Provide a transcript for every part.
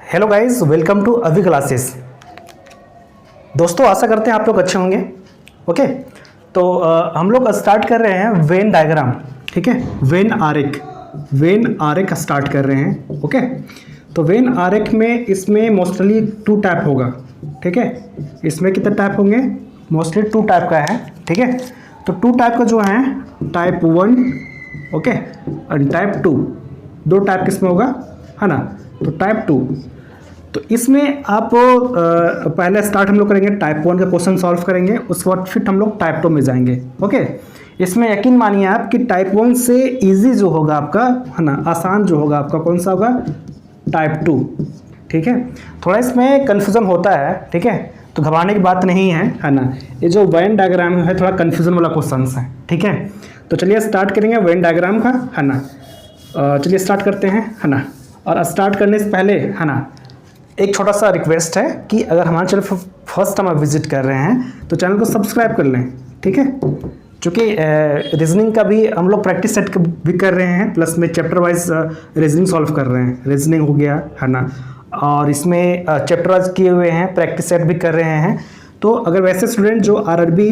Hello guys, welcome to अभी classes. दोस्तों, आशा करते हैं आप लोग अच्छे होंगे। ओके, तो हम लोग स्टार्ट कर रहे हैं वेन डायग्राम। ठीक है, वेन आरेख स्टार्ट कर रहे हैं। ओके, तो वेन आरेख में इसमें मोस्टली 2 टाइप होगा। ठीक है, इसमें कितने टाइप होंगे? मोस्टली 2 टाइप का है। ठीक है, तो 2 टाइप का जो है टाइप 1 ओके और टाइप 2, 2 टाइप किसमें होगा, है ना। तो टाइप 2, तो इसमें आप पहले स्टार्ट हम लोग करेंगे टाइप 1 का क्वेश्चन सॉल्व करेंगे, उसके बाद फिर हम लोग टाइप 2 में जाएंगे। ओके, इसमें यकीन मानिए आप कि टाइप 1 से इजी जो होगा आपका, है ना, आसान जो होगा आपका कौन सा होगा? टाइप 2। ठीक है, थोड़ा इसमें कन्फ्यूज़न होता है। ठीक है, तो घबराने की बात नहीं है ना। ये जो वेन डायग्राम है थोड़ा कन्फ्यूज़न वाला क्वेश्चन है। ठीक है, तो चलिए स्टार्ट करेंगे वेन डायग्राम का, है ना। चलिए स्टार्ट करते हैं, है ना। और स्टार्ट करने से पहले, है ना, एक छोटा सा रिक्वेस्ट है कि अगर हमारे चैनल पर फर्स्ट टाइम आप विजिट कर रहे हैं तो चैनल को सब्सक्राइब कर लें। ठीक है, चूँकि रीजनिंग का भी हम लोग प्रैक्टिस सेट भी कर रहे हैं, प्लस में चैप्टर वाइज रीजनिंग सॉल्व कर रहे हैं। रीजनिंग हो गया, है ना, और इसमें चैप्टर वाइज किए हुए हैं, प्रैक्टिस सेट भी कर रहे हैं। तो अगर वैसे स्टूडेंट जो आरआरबी,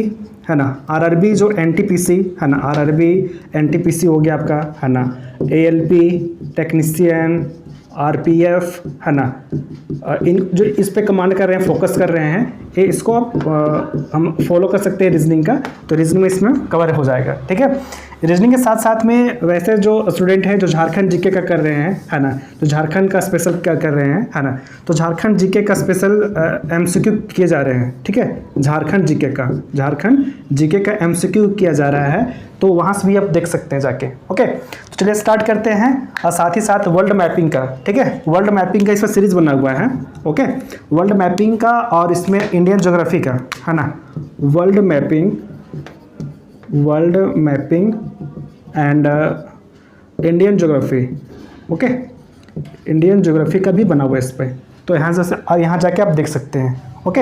है ना, आरआरबी जो एनटीपीसी, है ना, आरआरबी एनटीपीसी हो गया आपका, है ना, एएलपी टेक्नीशियन, आरपीएफ, है ना, इन जो इस पे कमांड कर रहे हैं, फोकस कर रहे हैं, ये इसको आप हम फॉलो कर सकते हैं रीजनिंग का। तो रीजनिंग में इसमें कवर हो जाएगा। ठीक है, रीजनिंग के साथ साथ में वैसे जो स्टूडेंट हैं जो झारखंड जीके का कर रहे हैं, है ना, तो झारखंड का स्पेशल क्या कर रहे हैं, है ना, तो झारखंड जीके का स्पेशल एमसीक्यू किए जा रहे हैं। ठीक है, झारखंड जीके का एमसीक्यू किया जा रहा है, तो वहाँ से भी आप देख सकते हैं जाके। ओके, तो चलिए स्टार्ट करते हैं, और साथ ही साथ वर्ल्ड मैपिंग का। ठीक है, वर्ल्ड मैपिंग का इसमें सीरीज बना हुआ है। ओके, वर्ल्ड मैपिंग का और इसमें इंडियन ज्योग्राफी का, है ना, world mapping and Indian geography. Okay, Indian geography का भी बना हुआ है इस पर, तो यहाँ जाके आप देख सकते हैं। ओके,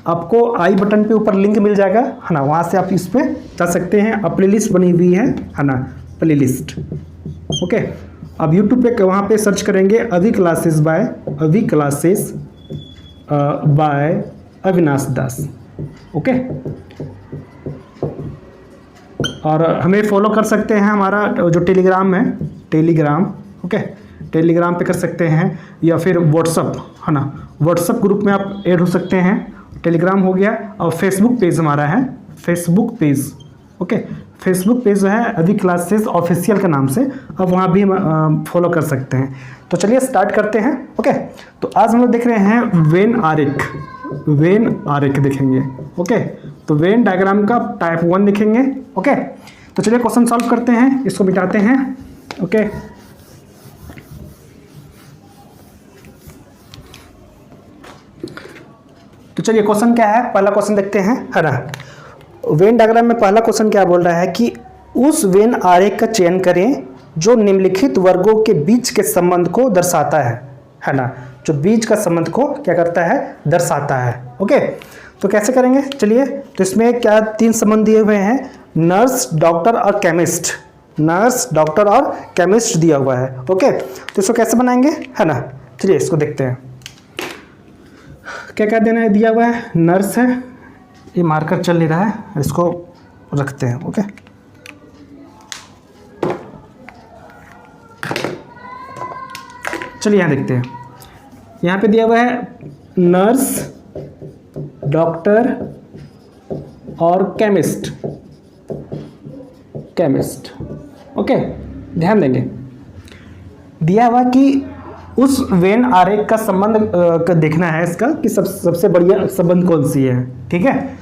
आपको आई बटन पे ऊपर लिंक मिल जाएगा, है ना, वहाँ से आप इस पे जा सकते हैं। अब प्लेलिस्ट बनी हुई है ना, प्लेलिस्ट। ओके, अब यूट्यूब पे वहाँ पे सर्च करेंगे अभी क्लासेस बाय अविनाश दास। ओके, और हमें फॉलो कर सकते हैं, हमारा जो टेलीग्राम है, ओके, टेलीग्राम पे कर सकते हैं, या फिर व्हाट्सअप, है ना, व्हाट्सअप ग्रुप में आप ऐड हो सकते हैं। टेलीग्राम हो गया, और फेसबुक पेज हमारा है, Facebook page. Okay, Facebook page जो है अभी क्लासेस ऑफिशियल के नाम से, अब वहाँ भी फॉलो कर सकते हैं। तो चलिए स्टार्ट करते हैं। ओके, तो आज हम लोग देख रहे हैं वेन आरेख देखेंगे। ओके, तो वेन डायग्राम का टाइप 1 देखेंगे। ओके, तो चलिए क्वेश्चन सॉल्व करते हैं, इसको मिटाते हैं। ओके, तो चलिए क्वेश्चन क्या है, पहला क्वेश्चन देखते हैं, है ना। वेन डायग्राम में पहला क्वेश्चन क्या बोल रहा है कि उस वेन आरेख का चयन करें जो निम्नलिखित वर्गों के बीच के संबंध को दर्शाता है ना, जो बीच का संबंध को क्या करता है, दर्शाता है। ओके, तो कैसे करेंगे? चलिए, तो इसमें क्या 3 संबंध दिए हुए हैं, नर्स, डॉक्टर और केमिस्ट। दिया हुआ है। ओके, तो इसको कैसे बनाएंगे, है ना, चलिए इसको देखते हैं। क्या क्या देना है, दिया हुआ है, नर्स है, ये मार्कर चल नहीं रहा है, इसको रखते हैं। ओके, चलिए यहाँ देखते हैं, यहाँ पे दिया हुआ है नर्स, डॉक्टर और केमिस्ट। ओके, ध्यान देंगे, दिया हुआ कि उस वेन आरेख का संबंध का देखना है इसका कि सबसे बढ़िया संबंध कौन सी है। ठीक है,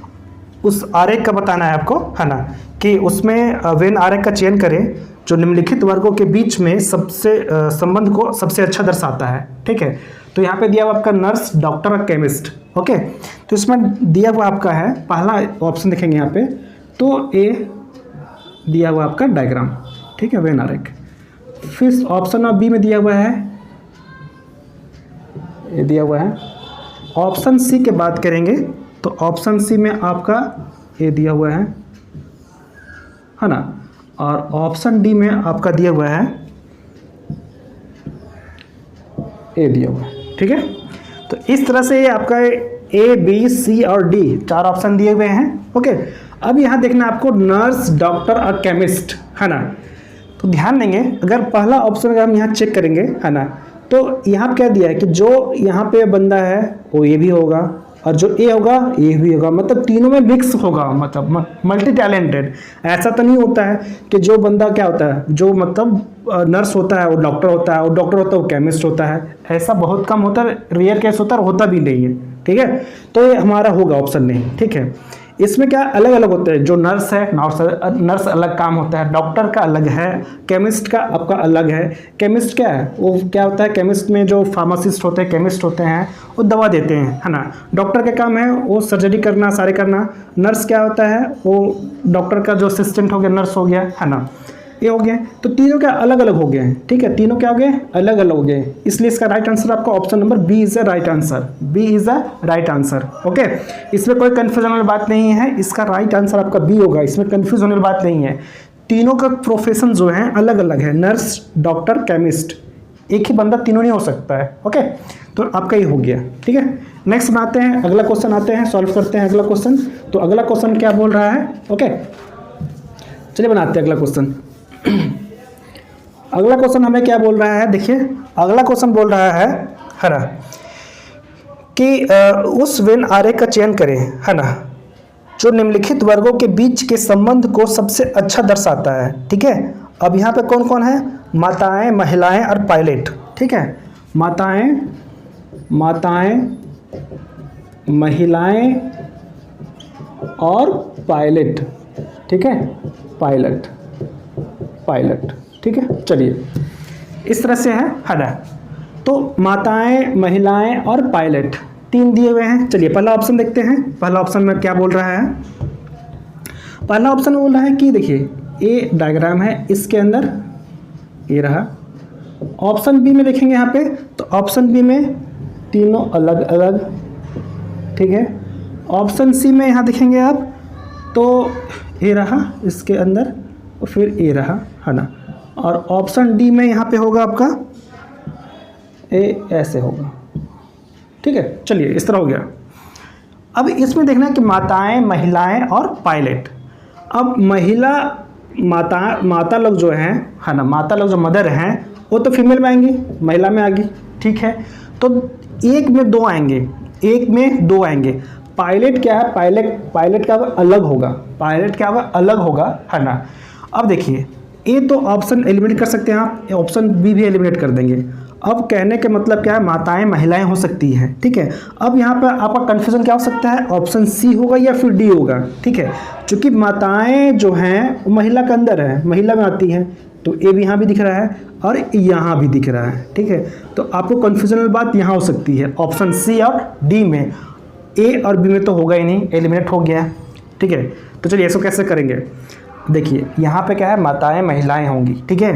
उस आरेख का बताना है आपको, है ना, कि उसमें वेन आरेख का चयन करें जो निम्नलिखित वर्गों के बीच में संबंध को सबसे अच्छा दर्शाता है। ठीक है, तो यहाँ पे दिया हुआ आपका नर्स, डॉक्टर और केमिस्ट। ओके, तो इसमें दिया हुआ आपका है पहला ऑप्शन देखेंगे यहाँ पे, तो ए दिया हुआ आपका डायग्राम। ठीक है, वेन आरेख। फिर ऑप्शन ऑफ बी में दिया हुआ है, ये दिया हुआ है। ऑप्शन सी की बात करेंगे तो ऑप्शन सी में आपका ये दिया हुआ है ना, और ऑप्शन डी में आपका दिया हुआ है ए दिया हुआ है। ठीक है। तो इस तरह से आपका A, B, C और D 4 ऑप्शन दिए हुए हैं। ओके, अब यहाँ देखना आपको नर्स, डॉक्टर और केमिस्ट, है ना। तो ध्यान देंगे, अगर पहला ऑप्शन अगर हम यहाँ चेक करेंगे, है ना, तो यहाँ क्या दिया है कि जो यहाँ पे बंदा है वो ये भी होगा और जो ए होगा ये भी होगा, मतलब तीनों में मिक्स होगा, मतलब मल्टी टैलेंटेड। ऐसा तो नहीं होता है कि जो बंदा क्या होता है, जो मतलब नर्स होता है वो डॉक्टर होता है, और डॉक्टर होता है वो केमिस्ट होता है। ऐसा बहुत कम होता है, रेयर केस होता है, होता भी नहीं है। ठीक है, तो ये हमारा होगा ऑप्शन नहीं। ठीक है, इसमें क्या अलग अलग होते हैं, जो नर्स है नर्स अलग काम होता है, डॉक्टर का अलग है, केमिस्ट का आपका अलग है। केमिस्ट क्या है, वो क्या होता है, केमिस्ट में जो फार्मासिस्ट होते हैं, केमिस्ट होते हैं, वो दवा देते हैं, है ना। डॉक्टर का काम है वो सर्जरी करना, सारे करना। नर्स क्या होता है, वो डॉक्टर का जो असिस्टेंट हो गया, नर्स हो गया, है ना, ये हो गया। तो तीनों क्या अलग अलग हो गए हैं। ठीक है, तीनों क्या हो गए, अलग अलग हो गए, इसलिए इसका राइट आंसर आपका option number B is the right answer. B is the right answer. Okay, इसमें कोई कंफ्यूजन वाली बात नहीं है, इसका राइट आंसर आपका बी होगा, इसमें कंफ्यूज होने वाली बात नहीं है। तीनों का प्रोफेशन जो है अलग अलग है, नर्स, डॉक्टर, केमिस्ट, एक ही बंदा तीनों नहीं हो सकता है। ओके, तो आपका ये हो गया। ठीक है, नेक्स्ट बनाते हैं, अगला क्वेश्चन आते हैं, सॉल्व करते हैं अगला क्वेश्चन। तो अगला क्वेश्चन क्या बोल रहा है, ओके चलिए बनाते हैं अगला क्वेश्चन। अगला क्वेश्चन हमें क्या बोल रहा है, देखिए अगला क्वेश्चन बोल रहा है ना, कि उस वेन आरेख का चयन करें, है ना, जो निम्नलिखित वर्गों के बीच के संबंध को सबसे अच्छा दर्शाता है। ठीक है, अब यहाँ पे कौन कौन है, माताएं, महिलाएं और पायलट। ठीक है, माताएं, महिलाएं और पायलट। ठीक है, पायलट। ठीक है, चलिए इस तरह से है ना। तो माताएं, महिलाएं और पायलट 3 दिए हुए हैं। चलिए पहला ऑप्शन देखते हैं, पहला ऑप्शन में क्या बोल रहा है। पहला ऑप्शन बोल रहा है कि देखिए ए डायग्राम है, इसके अंदर ये रहा। ऑप्शन बी में देखेंगे यहाँ पे, तो ऑप्शन बी में तीनों अलग अलग। ठीक है, ऑप्शन सी में यहाँ देखेंगे आप, तो ये रहा इसके अंदर और फिर ये रहा, है ना। और ऑप्शन डी में यहाँ पे होगा आपका ए, ऐसे होगा। ठीक है, चलिए इस तरह हो गया। अब इसमें देखना है कि माताएं, महिलाएं और पायलट। अब माता लोग जो हैं, है ना, माता लोग जो मदर हैं वो तो फीमेल में आएंगी, महिला में आएगी। ठीक है, तो एक में दो आएंगे, पायलट क्या है, पायलट क्या होगा, अलग होगा, पायलट क्या होगा, अलग होगा, है ना। अब देखिए ए तो ऑप्शन एलिमिनेट कर सकते हैं आप, ऑप्शन बी भी एलिमिनेट कर देंगे। अब कहने के मतलब क्या है, माताएं, महिलाएं हो सकती है। ठीक है, अब यहाँ पर आपका कन्फ्यूजन क्या हो सकता है, ऑप्शन सी होगा या फिर डी होगा। ठीक है, चूंकि माताएं जो हैं वो महिला के अंदर है, महिला में आती हैं, तो ए भी यहाँ भी दिख रहा है और यहाँ भी दिख रहा है। ठीक है, तो आपको कन्फ्यूजनल बात यहाँ हो सकती है, ऑप्शन सी और डी में। ए और बी में तो होगा ही नहीं, एलिमिनेट हो गया। ठीक है, तो चलिए इसको कैसे करेंगे, देखिए यहाँ पे क्या है, माताएं, महिलाएं होंगी। ठीक है,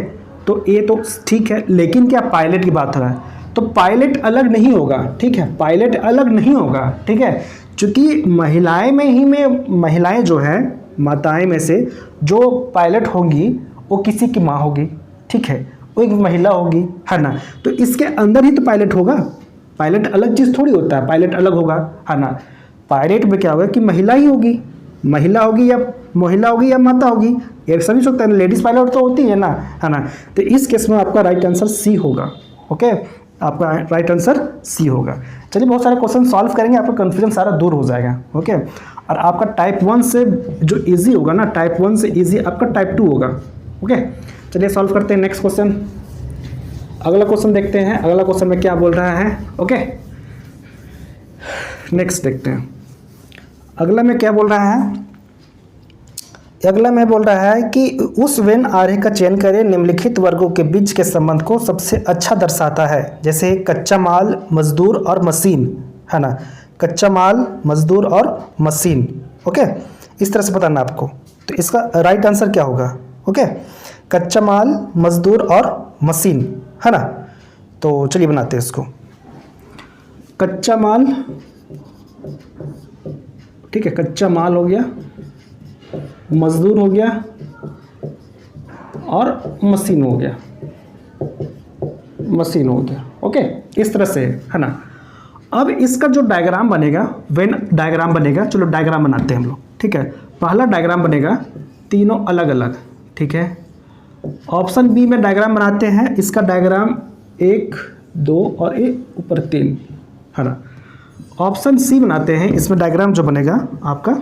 तो ए तो ठीक है, लेकिन क्या पायलट की बात हो रहा है, तो पायलट अलग नहीं होगा। ठीक है, पायलट अलग नहीं होगा। ठीक है, चूंकि महिलाएं जो है, माताएं में से जो पायलट होंगी वो किसी की माँ होगी। ठीक है, वो एक महिला होगी, है ना, तो इसके अंदर ही तो पायलट होगा। पायलट अलग चीज़ थोड़ी होता है, पायलट अलग होगा, है ना। पायलट में क्या होगा कि महिला ही होगी, महिला होगी या माता होगी, ऐसा भी सकता है, लेडीज पायलट तो होती है ना, है ना। तो इस केस में आपका राइट आंसर सी होगा। ओके, आपका राइट आंसर सी होगा। चलिए बहुत सारे क्वेश्चन सॉल्व करेंगे, आपका कंफ्यूजन सारा दूर हो जाएगा। ओके, और आपका टाइप 1 से जो इजी होगा ना, टाइप 1 से इजी आपका टाइप 2 होगा। ओके, चलिए सॉल्व करते हैं नेक्स्ट क्वेश्चन। अगला क्वेश्चन देखते हैं, अगला क्वेश्चन में क्या बोल रहा है। ओके, नेक्स्ट देखते हैं अगला में क्या बोल रहा है। अगला में बोल रहा है कि उस वेन आरेख का चयन करें, निम्नलिखित वर्गों के बीच के संबंध को सबसे अच्छा दर्शाता है। जैसे कच्चा माल, मजदूर और मशीन, है ना, कच्चा माल, मजदूर और मशीन। ओके, इस तरह से बताना आपको, तो इसका राइट आंसर क्या होगा। ओके, कच्चा माल, मजदूर और मशीन, है ना। तो चलिए बनाते हैं इसको। कच्चा माल, ठीक है, कच्चा माल हो गया, मजदूर हो गया और मशीन हो गया। ओके, इस तरह से, है ना। अब इसका जो डायग्राम बनेगा, वेन डायग्राम बनेगा, चलो डायग्राम बनाते हैं हम लोग, ठीक है। पहला डायग्राम बनेगा तीनों अलग अलग, ठीक है। ऑप्शन बी में डायग्राम बनाते हैं, इसका डायग्राम 1 2 और एक ऊपर 3, है ना। ऑप्शन सी बनाते हैं, इसमें डायग्राम जो बनेगा आपका,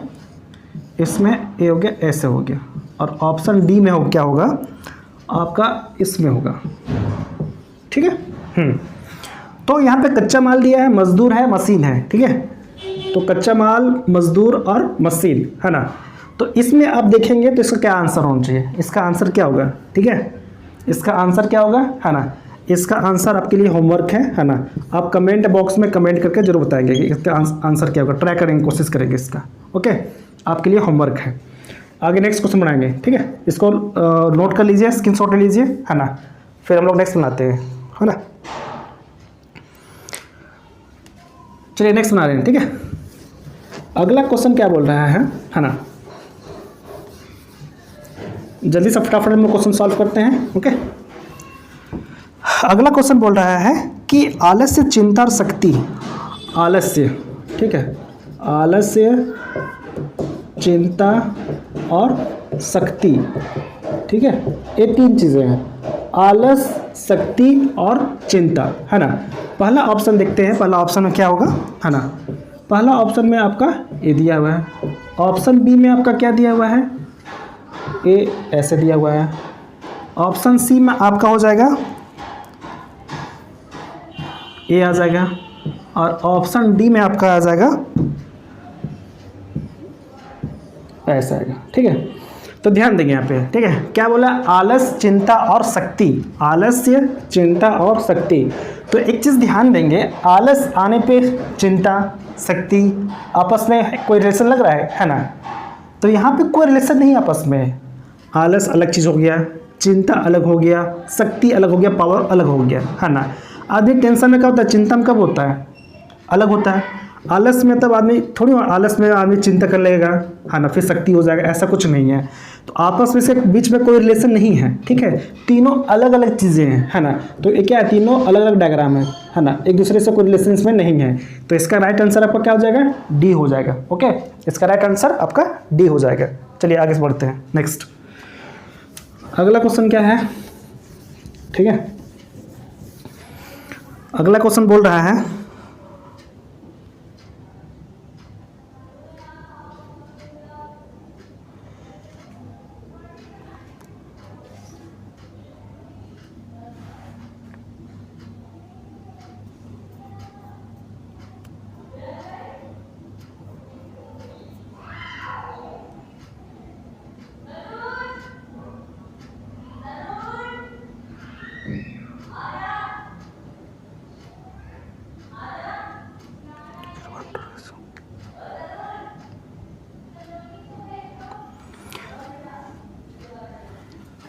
इसमें ए हो गया, ऐसे हो गया, और ऑप्शन डी में क्या होगा आपका, इसमें होगा, ठीक है। तो यहाँ पे कच्चा माल दिया है, मजदूर है, मशीन है, ठीक है। तो कच्चा माल, मजदूर और मशीन, है ना। तो इसमें आप देखेंगे तो इसका क्या आंसर होना चाहिए, इसका आंसर क्या होगा, ठीक है। इसका आंसर क्या होगा, है ना। इसका आंसर आपके लिए होमवर्क है ना। आप कमेंट बॉक्स में कमेंट करके जरूर बताएंगे कि इसका आंसर क्या होगा, ट्राई करेंगे, कोशिश करेंगे इसका, ओके। आपके लिए होमवर्क है। आगे नेक्स्ट क्वेश्चन बनाएंगे, ठीक है। इसको नोट कर लीजिए, स्क्रीनशॉट ले लीजिए, है ना। फिर हम लोग नेक्स्ट बनाते हैं, है ना। चलिए नेक्स्ट बना रहे हैं, ठीक है। अगला क्वेश्चन क्या बोल रहा है ना। जल्दी से फटाफट हम लोग क्वेश्चन सॉल्व करते हैं, ओके। अगला क्वेश्चन बोल रहा है कि आलस्य, चिंता और शक्ति, आलस्य, ठीक है, आलस्य, चिंता और शक्ति, ठीक है। ये 3 चीज़ें हैं, आलस, शक्ति और चिंता, है ना। पहला ऑप्शन देखते हैं, पहला ऑप्शन में क्या होगा, है ना। पहला ऑप्शन में आपका ए दिया हुआ है, ऑप्शन बी में आपका क्या दिया हुआ है, ए ऐसे दिया हुआ है, ऑप्शन सी में आपका हो जाएगा ए आ जाएगा, और ऑप्शन डी में आपका आ जाएगा ऐसा आएगा, ठीक है। तो ध्यान देंगे यहाँ पे, ठीक है। क्या बोला, आलस, चिंता और शक्ति, आलस्य, चिंता और शक्ति। तो एक चीज़ ध्यान देंगे, आलस आने पे चिंता, शक्ति आपस में कोई रिलेशन लग रहा है ना। तो यहाँ पे कोई रिलेशन नहीं आपस में। आलस अलग चीज़ हो गया, चिंता अलग हो गया, शक्ति अलग हो गया, पावर अलग हो गया, है ना। आदमी टेंशन में क्या होता है, चिंता में कब होता है, अलग होता है। आलस में तब आदमी थोड़ी, आलस में आदमी चिंता कर लेगा, है ना, फिर शक्ति हो जाएगा, ऐसा कुछ नहीं है। तो आपस में से बीच में कोई रिलेशन नहीं है, ठीक है। तीनों अलग अलग चीज़ें हैं, है ना। तो ये क्या है, तीनों अलग अलग डायग्राम है ना, एक दूसरे से कोई रिलेशन इसमें नहीं है। तो इसका राइट आंसर आपका क्या हो जाएगा, डी हो जाएगा, ओके। इसका राइट आंसर आपका डी हो जाएगा। चलिए आगे से बढ़ते हैं, नेक्स्ट अगला क्वेश्चन क्या है, ठीक है। अगला क्वेश्चन बोल रहा है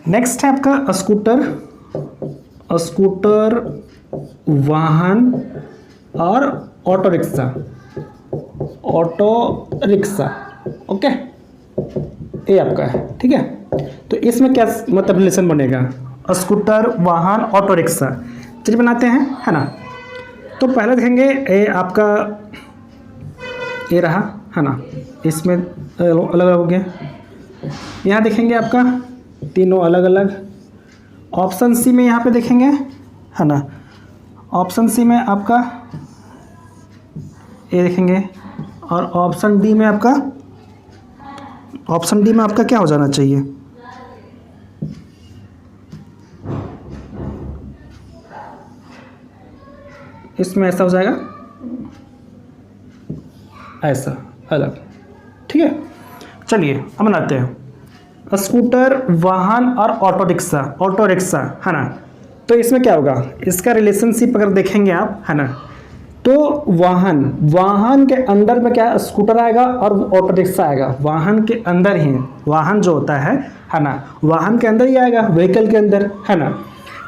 नेक्स्ट है आपका स्कूटर, स्कूटर, वाहन और auto rickshaw, auto rickshaw, okay. ये आपका है, ठीक है। तो इसमें क्या मतलब रिलेशन बनेगा, स्कूटर, वाहन, ऑटो रिक्शा। चलिए बनाते हैं, है ना। तो पहले देखेंगे ये आपका ये रहा, है ना, इसमें अलग अलग हो गया। यहाँ देखेंगे आपका तीनों अलग अलग। ऑप्शन सी में यहाँ पे देखेंगे, है ना, ऑप्शन सी में आपका ये देखेंगे, और ऑप्शन डी में आपका, ऑप्शन डी में आपका क्या हो जाना चाहिए, इसमें ऐसा हो जाएगा, ऐसा अलग, ठीक है। चलिए अब बनाते हैं स्कूटर, वाहन और ऑटो रिक्शा, ऑटो रिक्शा, है ना। तो इसमें क्या होगा, इसका रिलेशनशिप अगर देखेंगे आप, है ना, तो वाहन, वाहन के अंदर में क्या स्कूटर आएगा और ऑटो रिक्शा आएगा, वाहन के अंदर ही, वाहन जो होता है ना, वाहन के अंदर ही आएगा, व्हीकल के अंदर, है ना।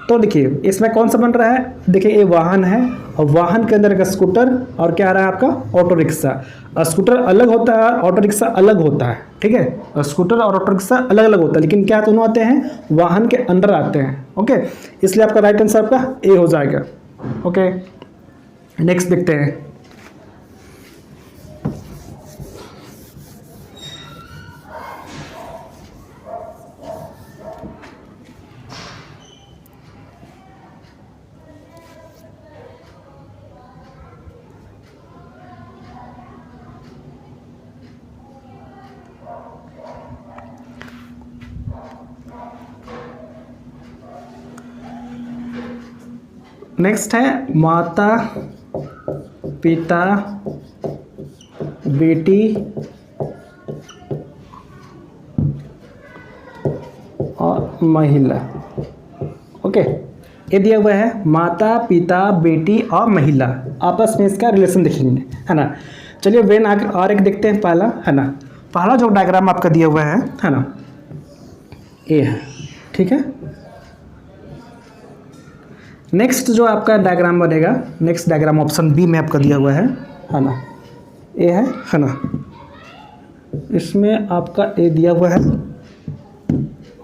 तो देखिए इसमें कौन सा बन रहा है, देखिए ये वाहन है और वाहन के अंदर का स्कूटर, और क्या आ रहा है आपका ऑटो रिक्शा। स्कूटर अलग होता है, ऑटो रिक्शा अलग होता है, ठीक है। स्कूटर और ऑटो रिक्शा अलग अलग होता है, लेकिन क्या दोनों आते हैं, वाहन के अंदर आते हैं, ओके। इसलिए आपका राइट आंसर आपका ए हो जाएगा, ओके। नेक्स्ट देखते हैं। नेक्स्ट है माता पिता बेटी और महिला। ओके, ये दिया हुआ है माता पिता बेटी और महिला, आपस में इसका रिलेशन देखेंगे, है ना। चलिए वेन और एक देखते हैं पहला, है ना। पहला जो डायग्राम आपका दिया हुआ है ना, ये है, ठीक है। नेक्स्ट जो आपका डायग्राम बनेगा, नेक्स्ट डायग्राम ऑप्शन बी में आपका दिया हुआ है ना, ए है ना। इसमें आपका ए दिया हुआ है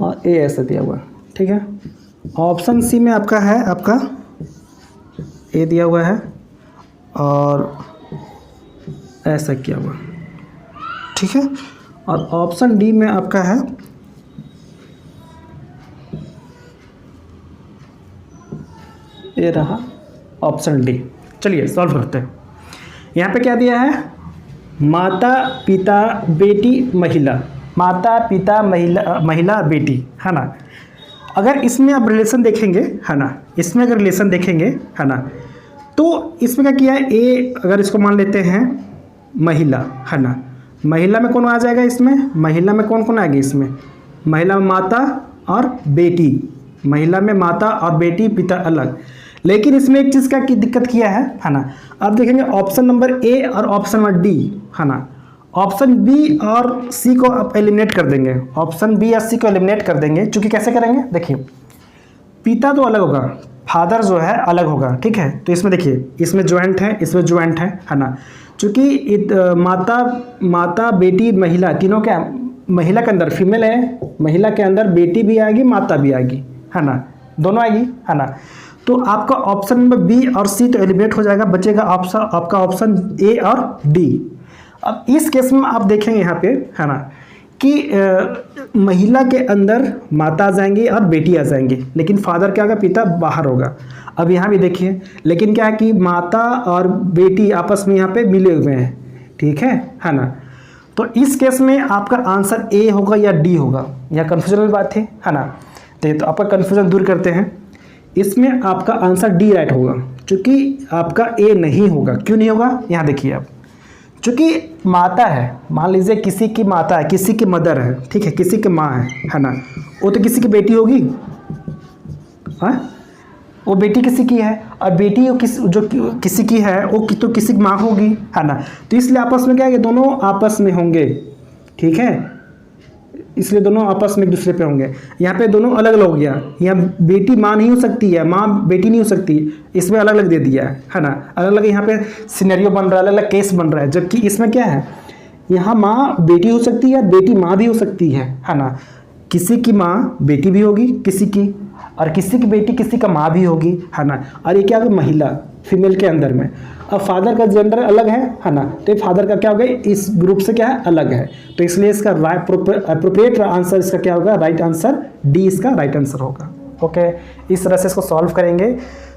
और ए ऐसा दिया हुआ है, ठीक है। ऑप्शन सी में आपका है, आपका ए दिया हुआ है और ऐसा किया हुआ, ठीक है। और ऑप्शन डी में आपका है ये रहा ऑप्शन डी। चलिए सॉल्व करते हैं। यहाँ पे क्या दिया है, माता पिता बेटी महिला, माता पिता महिला बेटी, है ना। अगर इसमें आप रिलेशन देखेंगे, है ना, इसमें अगर रिलेशन देखेंगे, है ना, तो इसमें क्या किया है, ए अगर इसको मान लेते हैं महिला, है ना, महिला में कौन आ जाएगा, इसमें महिला में कौन कौन आएगी, इसमें महिला में माता और बेटी, महिला में माता और बेटी पिता अलग। लेकिन इसमें एक चीज़ का की दिक्कत किया है ना। अब देखेंगे ऑप्शन नंबर ए और ऑप्शन नंबर डी, है ना। ऑप्शन बी और सी को आप एलिमिनेट कर देंगे, ऑप्शन बी या सी को एलिमिनेट कर देंगे। चूँकि कैसे करेंगे, देखिए पिता तो अलग होगा, फादर जो है अलग होगा, ठीक है। तो इसमें देखिए, इसमें ज्वाइंट है, इसमें ज्वाइंट है ना। चूँकि माता बेटी महिला तीनों क्या, महिला के अंदर फीमेल है, महिला के अंदर बेटी भी आएगी माता भी आएगी, है ना, दोनों आएगी, है ना। तो आपका ऑप्शन नंबर बी और सी तो एलिमिनेट हो जाएगा, बचेगा ऑप्शन आपका ऑप्शन ए और डी। अब इस केस में आप देखेंगे यहाँ पे, है ना, कि महिला के अंदर माता आ जाएंगी और बेटी आ जाएंगी, लेकिन फादर क्या होगा, पिता बाहर होगा। अब यहाँ भी देखिए, लेकिन क्या है कि माता और बेटी आपस में यहाँ पे मिले हुए हैं, ठीक है ना। तो इस केस में आपका आंसर ए होगा या डी होगा, यह कन्फ्यूजन वाली बात है ना। तो आपका कन्फ्यूजन दूर करते हैं, इसमें आपका आंसर डी राइट होगा, क्योंकि आपका ए नहीं होगा। क्यों नहीं होगा, यहाँ देखिए आप, क्योंकि माता है, मान लीजिए किसी की माता है, किसी की मदर है, ठीक है, किसी की माँ है ना, वो तो किसी की बेटी होगी, हाँ, वो बेटी किसी की है, और बेटी जो किसी की है वो तो किसी की माँ होगी, है ना। तो इसलिए आपस में क्या है, दोनों आपस में होंगे, ठीक है, इसलिए दोनों आपस में एक दूसरे पे होंगे। यहाँ पे दोनों अलग अलग हो गया, यहाँ बेटी माँ नहीं हो सकती है, माँ बेटी नहीं हो सकती, इसमें अलग अलग दे दिया है ना। अलग अलग यहाँ पे सिनेरियो बन रहा है, अलग अलग केस बन रहा है। जबकि इसमें क्या है, यहाँ माँ बेटी हो सकती है, बेटी माँ भी हो सकती है ना। किसी की माँ बेटी भी होगी किसी की, और किसी की बेटी किसी का माँ भी होगी, है ना। और ये क्या होगा, महिला फीमेल के अंदर में। अब फादर का जेंडर अलग है ना, तो फादर का क्या होगा, इस ग्रुप से क्या है, अलग है। तो इसलिए इसका अप्रोप्रिएट आंसर इसका क्या होगा, राइट आंसर डी इसका राइट आंसर होगा। ओके, इस तरह से इसको सॉल्व करेंगे।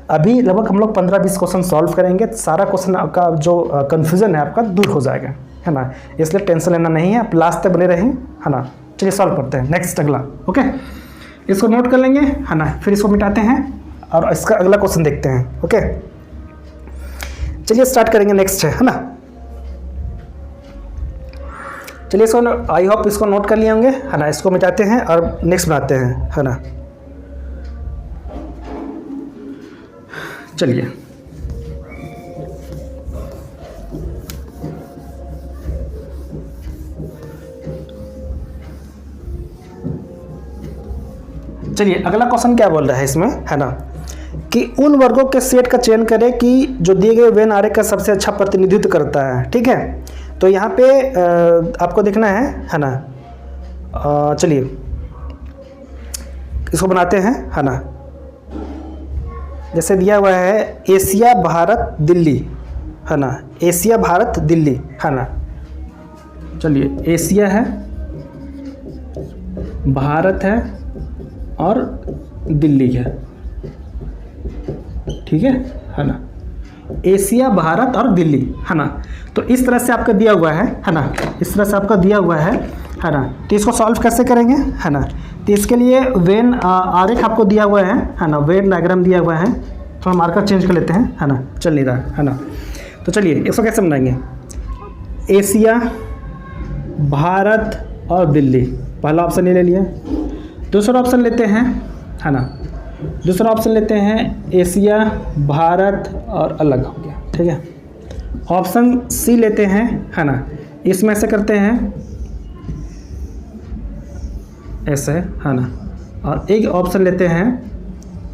अभी लगभग हम लोग 15-20 क्वेश्चन सॉल्व करेंगे, सारा क्वेश्चन आपका जो कन्फ्यूजन है आपका दूर हो जाएगा, है ना। इसलिए टेंशन लेना नहीं है, आप लास्ट तक बने रहें, है ना। चलिए सॉल्व करते हैं नेक्स्ट अगला। ओके, इसको नोट कर लेंगे, है ना, फिर इसको मिटाते हैं और इसका अगला क्वेश्चन देखते हैं। ओके, चलिए स्टार्ट करेंगे, नेक्स्ट है ना। चलिए इसको, आई होप इसको नोट कर लिए होंगे, है ना। इसको मिटाते हैं और नेक्स्ट बनाते हैं, है ना। चलिए अगला क्वेश्चन क्या बोल रहा है इसमें, है ना, कि उन वर्गों के सेट का चयन करें कि जो दिए गए वेन आरेख का सबसे अच्छा प्रतिनिधित्व करता है, ठीक है। तो यहाँ पे आपको देखना है ना। चलिए इसको बनाते हैं, है ना। जैसे दिया हुआ है एशिया भारत दिल्ली, है ना, एशिया भारत दिल्ली, है ना। चलिए एशिया है, भारत है और दिल्ली है, ठीक है ना। एशिया भारत और दिल्ली, है ना। तो इस तरह से आपका दिया हुआ है ना, इस तरह से आपका दिया हुआ है ना। तो इसको सॉल्व कैसे करेंगे, है ना। तो इसके लिए वेन आरेख आपको दिया हुआ है ना, वेन डायग्राम दिया हुआ है। थोड़ा मार्कर चेंज कर लेते हैं, है ना, चल नहीं रहा है ना। तो चलिए इसको कैसे बनाएंगे, एशिया भारत और दिल्ली, पहला ऑप्शन ये ले लिया। दूसरा ऑप्शन लेते हैं, है ना, दूसरा ऑप्शन लेते हैं एशिया भारत और अलग हो गया, ठीक है। ऑप्शन सी लेते हैं, है ना, इसमें ऐसे करते हैं ऐसे, है ना। और एक ऑप्शन लेते हैं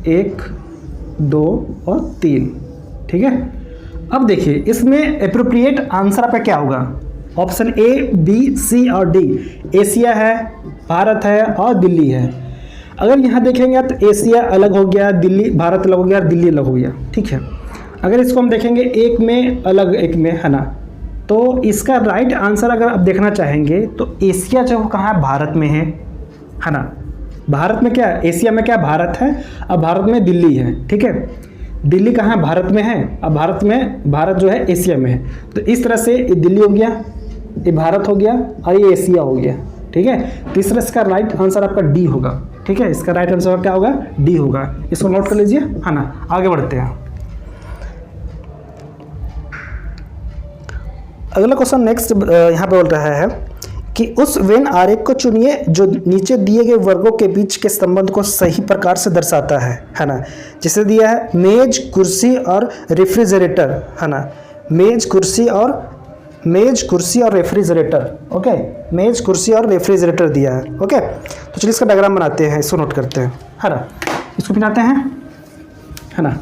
1 2 और 3, ठीक है। अब देखिए इसमें एप्रोप्रिएट आंसर आपका क्या होगा, ऑप्शन ए बी सी और डी। एशिया है, भारत है और दिल्ली है। अगर यहाँ देखेंगे तो एशिया अलग हो गया, दिल्ली भारत अलग हो गया, दिल्ली अलग हो गया, ठीक है। अगर इसको हम देखेंगे एक में अलग एक में, है ना, तो इसका राइट आंसर अगर आप देखना चाहेंगे तो एशिया जो कहाँ है, भारत में है ना। भारत में क्या, एशिया में क्या, भारत है, अब भारत में दिल्ली है, ठीक है। दिल्ली कहाँ है, भारत में है, अब भारत में, भारत जो है एशिया में है। तो इस तरह से ये दिल्ली हो गया, ये भारत हो गया और ये एशिया हो गया, ठीक है। तीसरा इसका राइट आंसर आपका डी होगा, ठीक है। इसका राइट आंसर क्या होगा, डी होगा। इसको नोट कर लीजिए, है ना। आगे बढ़ते हैं, अगला क्वेश्चन नेक्स्ट यहाँ पे बोल रहा है कि उस वेन आरेख को चुनिए जो नीचे दिए गए वर्गों के बीच के संबंध को सही प्रकार से दर्शाता है ना। जिसे दिया है मेज कुर्सी और रेफ्रिजरेटर, है ना, मेज कुर्सी और रेफ्रिजरेटर, ओके, मेज कुर्सी और रेफ्रिजरेटर दिया है, ओके। तो चलिए इसका डायग्राम बनाते हैं, इसको नोट करते हैं, है ना। इसको बनाते हैं, है ना,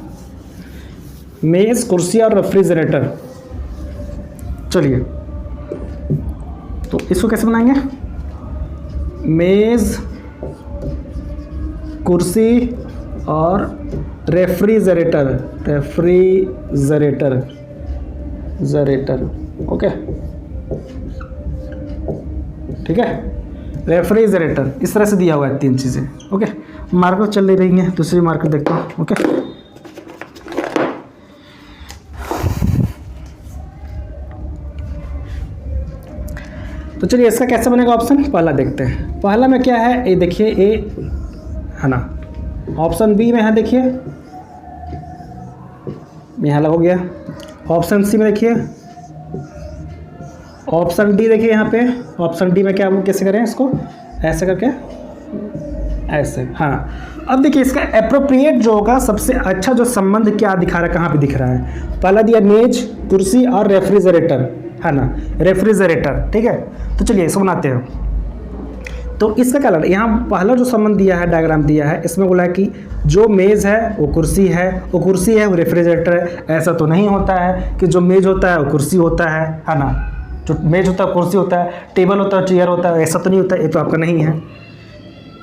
मेज कुर्सी और रेफ्रिजरेटर। चलिए तो इसको कैसे बनाएंगे, मेज कुर्सी और रेफ्रिजरेटर, ओके, ठीक है। रेफ्रिजरेटर इस तरह से दिया हुआ है, 3 चीज़ें, ओके। मार्कर चल नहीं रही हैं, दूसरी मार्कर देखते हैं, ओके। तो चलिए इसका कैसे बनेगा ऑप्शन, पहला देखते हैं। पहला में क्या है, ये देखिए ए, है ना। ऑप्शन बी में है, देखिए यहाँ अलग हो गया। ऑप्शन सी में देखिए, ऑप्शन डी देखिए यहाँ पे, ऑप्शन डी में क्या, वो कैसे करें इसको, ऐसे करके ऐसे, हाँ। अब देखिए इसका एप्रोप्रिएट जो होगा, सबसे अच्छा जो संबंध क्या दिखा रहा है, कहाँ पे दिख रहा है। पहला दिया मेज कुर्सी और रेफ्रिजरेटर, है ना, रेफ्रिजरेटर, ठीक है। तो चलिए इसको बनाते हैं। तो इसका क्या लगा, यहाँ पहला जो संबंध दिया है, डायग्राम दिया है, इसमें बोला है कि जो मेज़ है वो कुर्सी है, वो रेफ्रिजरेटर है। ऐसा तो नहीं होता है कि जो मेज़ होता है वो कुर्सी होता है ना। जो मेज़ होता है कुर्सी होता है, टेबल होता है चेयर होता है, ऐसा तो नहीं होता है, ये तो आपका नहीं है।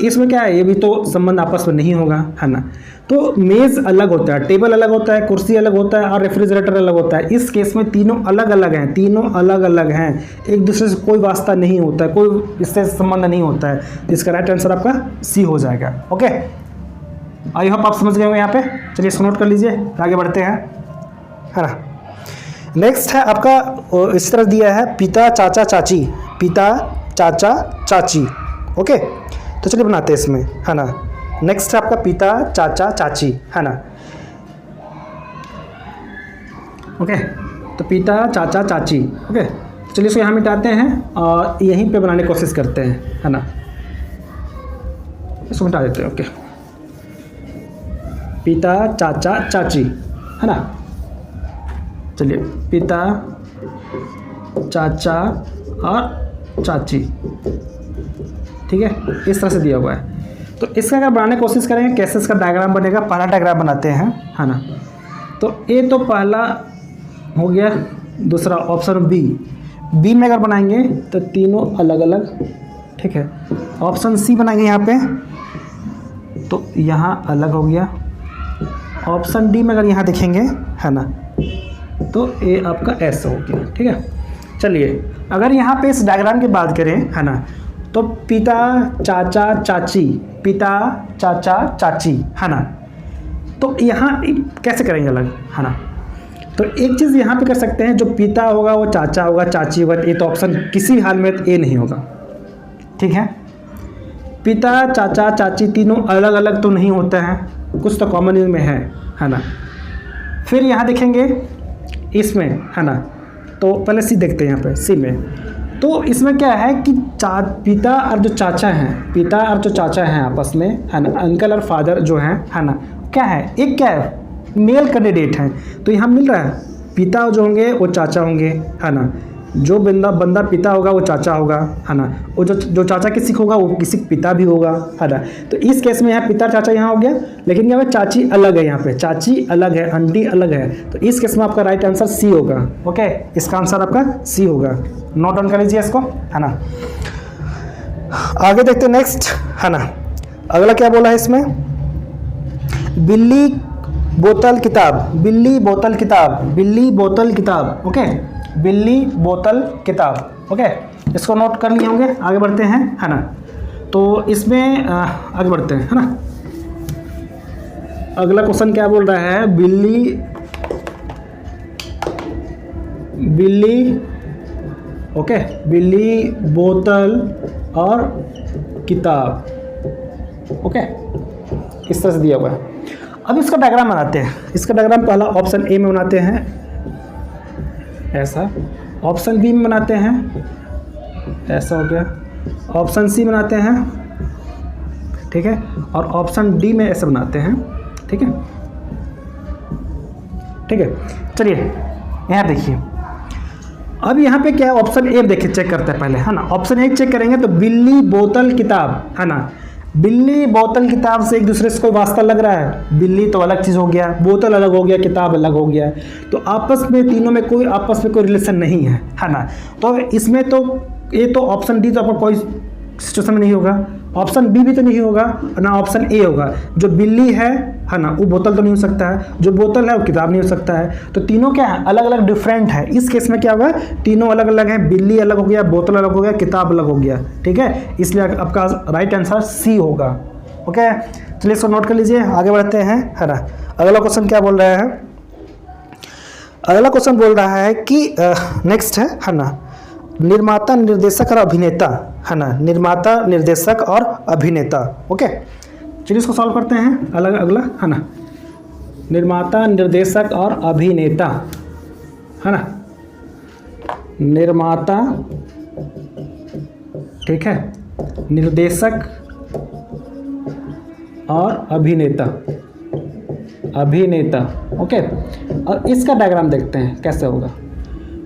इसमें क्या है, ये भी तो संबंध आपस में नहीं होगा, है ना। तो मेज़ अलग होता है, टेबल अलग होता है, कुर्सी अलग होता है और रेफ्रिजरेटर अलग होता है। इस केस में तीनों अलग अलग हैं, तीनों अलग अलग हैं, एक दूसरे से कोई वास्ता नहीं होता है, कोई इससे संबंध नहीं होता है। इसका राइट आंसर आपका सी हो जाएगा, ओके। आई होप आप समझ गए होंगे यहाँ पे। चलिए इसको नोट कर लीजिए, आगे बढ़ते हैं, है ना। नेक्स्ट है आपका, इस तरह दिया है पिता चाचा चाची, पिता चाचा चाची, ओके। तो चलिए बनाते हैं इसमें, है ना। नेक्स्ट है आपका पिता चाचा चाची, है ना, ओके। तो पिता चाचा चाची, ओके। चलिए इसको यहाँ मिटाते हैं और यहीं पे बनाने की कोशिश करते हैं, है ना। इसको मिटा देते हैं, ओके। पिता चाचा चाची, है ना। चलिए पिता चाचा और चाची, ठीक है, इस तरह से दिया हुआ है। तो इसका अगर बनाने की कोशिश करेंगे, कैसे इसका डायग्राम बनेगा, पहला डायग्राम बनाते हैं, है ना। तो ए तो पहला हो गया, दूसरा ऑप्शन बी में अगर बनाएंगे तो तीनों अलग अलग, ठीक है। ऑप्शन सी बनाएंगे यहाँ पे, तो यहाँ अलग हो गया, ऑप्शन डी में अगर यहाँ देखेंगे है ना, तो ए आपका एस हो गया। ठीक है, चलिए अगर यहाँ पे इस डायग्राम की बात करें है ना, तो पिता चाचा चाची, पिता चाचा चाची है ना, तो यहाँ कैसे करेंगे अलग है ना। तो एक चीज़ यहाँ पे कर सकते हैं, जो पिता होगा वो चाचा होगा, चाची होगा, ये तो ऑप्शन किसी हाल में ए नहीं होगा। ठीक है, पिता चाचा चाची तीनों अलग अलग तो नहीं होते हैं, कुछ तो कॉमन में है ना। फिर यहाँ देखेंगे इसमें है ना, तो पहले सी देखते हैं यहाँ पे सी में, तो इसमें क्या है कि पिता और जो चाचा हैं, पिता और जो चाचा हैं आपस में है ना, अंकल और फादर जो हैं है ना, क्या है, एक क्या है, मेल कैंडिडेट हैं। तो यहाँ मिल रहा है पिता जो होंगे वो चाचा होंगे है ना, जो बंदा पिता होगा वो चाचा होगा है ना, वो जो चाचा किसी को होगा वो किसी पिता भी होगा है ना। तो इस केस में यहाँ पिता चाचा यहाँ हो गया, लेकिन यहाँ पे चाची अलग है, यहाँ पे चाची अलग है, आंटी अलग है। तो इस केस में आपका राइट आंसर सी होगा। ओके, इसका आंसर आपका सी होगा, नोट डाउन कर लीजिए इसको है ना। आगे देखते हैं नेक्स्ट है ना, अगला क्या बोला है इसमें, बिल्ली बोतल किताब, बिल्ली बोतल किताब, बिल्ली बोतल किताब। ओके, बिल्ली बोतल किताब। ओके, इसको नोट कर लिए होंगे, आगे बढ़ते हैं है ना। तो इसमें आगे बढ़ते हैं है ना। अगला क्वेश्चन क्या बोल रहा है, बिल्ली ओके, बिल्ली बोतल और किताब। ओके, इस तरह से दिया हुआ है। अब इसका डायग्राम बनाते हैं। इसका डायग्राम पहला ऑप्शन ए में बनाते हैं ऐसा, ऑप्शन बी में बनाते हैं ऐसा हो गया, ऑप्शन सी बनाते हैं, ठीक है, और ऑप्शन डी में ऐसे बनाते हैं। ठीक है, ठीक है, चलिए यहाँ देखिए। अब यहाँ पे क्या है, ऑप्शन ए देखिए, चेक करते हैं पहले है ना। ऑप्शन ए चेक करेंगे तो बिल्ली बोतल किताब है ना, बिल्ली बोतल किताब से एक दूसरे से कोई वास्ता लग रहा है। बिल्ली तो अलग चीज़ हो गया, बोतल अलग हो गया, किताब अलग हो गया, तो आपस में तीनों में कोई आपस में कोई रिलेशन नहीं है ना। तो इसमें तो ये तो ऑप्शन डी तो आपका कोई सिचुएशन में नहीं होगा, ऑप्शन बी भी तो नहीं होगा ना, ऑप्शन ए होगा। जो बिल्ली है ना, वो बोतल तो नहीं हो सकता है, जो बोतल है वो किताब नहीं हो सकता है। तो तीनों क्या है, अलग अलग डिफरेंट है। इस केस में क्या होगा, तीनों अलग अलग है, बिल्ली अलग हो गया, बोतल अलग हो गया, किताब अलग हो गया। ठीक है, इसलिए आपका राइट आंसर सी होगा। ओके, चलिए इसको नोट कर लीजिए, आगे बढ़ते हैं है ना। अगला क्वेश्चन क्या बोल रहा है, अगला क्वेश्चन बोल रहा है कि नेक्स्ट है ना, निर्माता निर्देशक और अभिनेता है ना, निर्माता निर्देशक और अभिनेता। ओके, चलिए इसको सॉल्व करते हैं। अगला है ना, निर्माता निर्देशक और अभिनेता है ना, निर्माता, ठीक है, निर्देशक और अभिनेता, अभिनेता। ओके, और इसका डायग्राम देखते हैं कैसे होगा।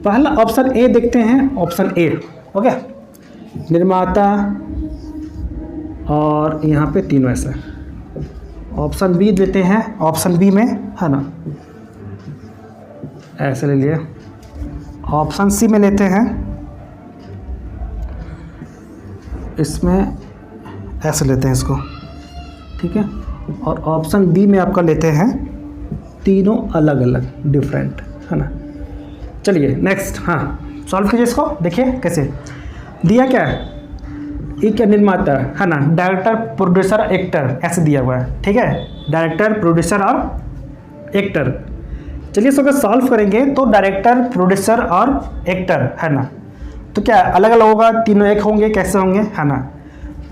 पहला ऑप्शन ए देखते हैं, ऑप्शन ए। ओके, निर्माता और यहाँ पे तीनों ऐसे। ऑप्शन बी देते हैं, ऑप्शन बी में है ना ऐसे ले लिए। ऑप्शन सी में लेते हैं, इसमें ऐसे लेते हैं इसको, ठीक है, और ऑप्शन डी में आपका लेते हैं तीनों अलग अलग डिफरेंट है ना। चलिए नेक्स्ट, हाँ सॉल्व कीजिए इसको, देखिए कैसे दिया क्या है। एक क्या, निर्माता है ना, डायरेक्टर प्रोड्यूसर एक्टर ऐसे दिया हुआ है। ठीक है, डायरेक्टर प्रोड्यूसर और एक्टर। चलिए इसको सॉल्व करेंगे तो डायरेक्टर प्रोड्यूसर और एक्टर है ना, तो क्या अलग अलग होगा, तीनों एक होंगे, कैसे होंगे है ना।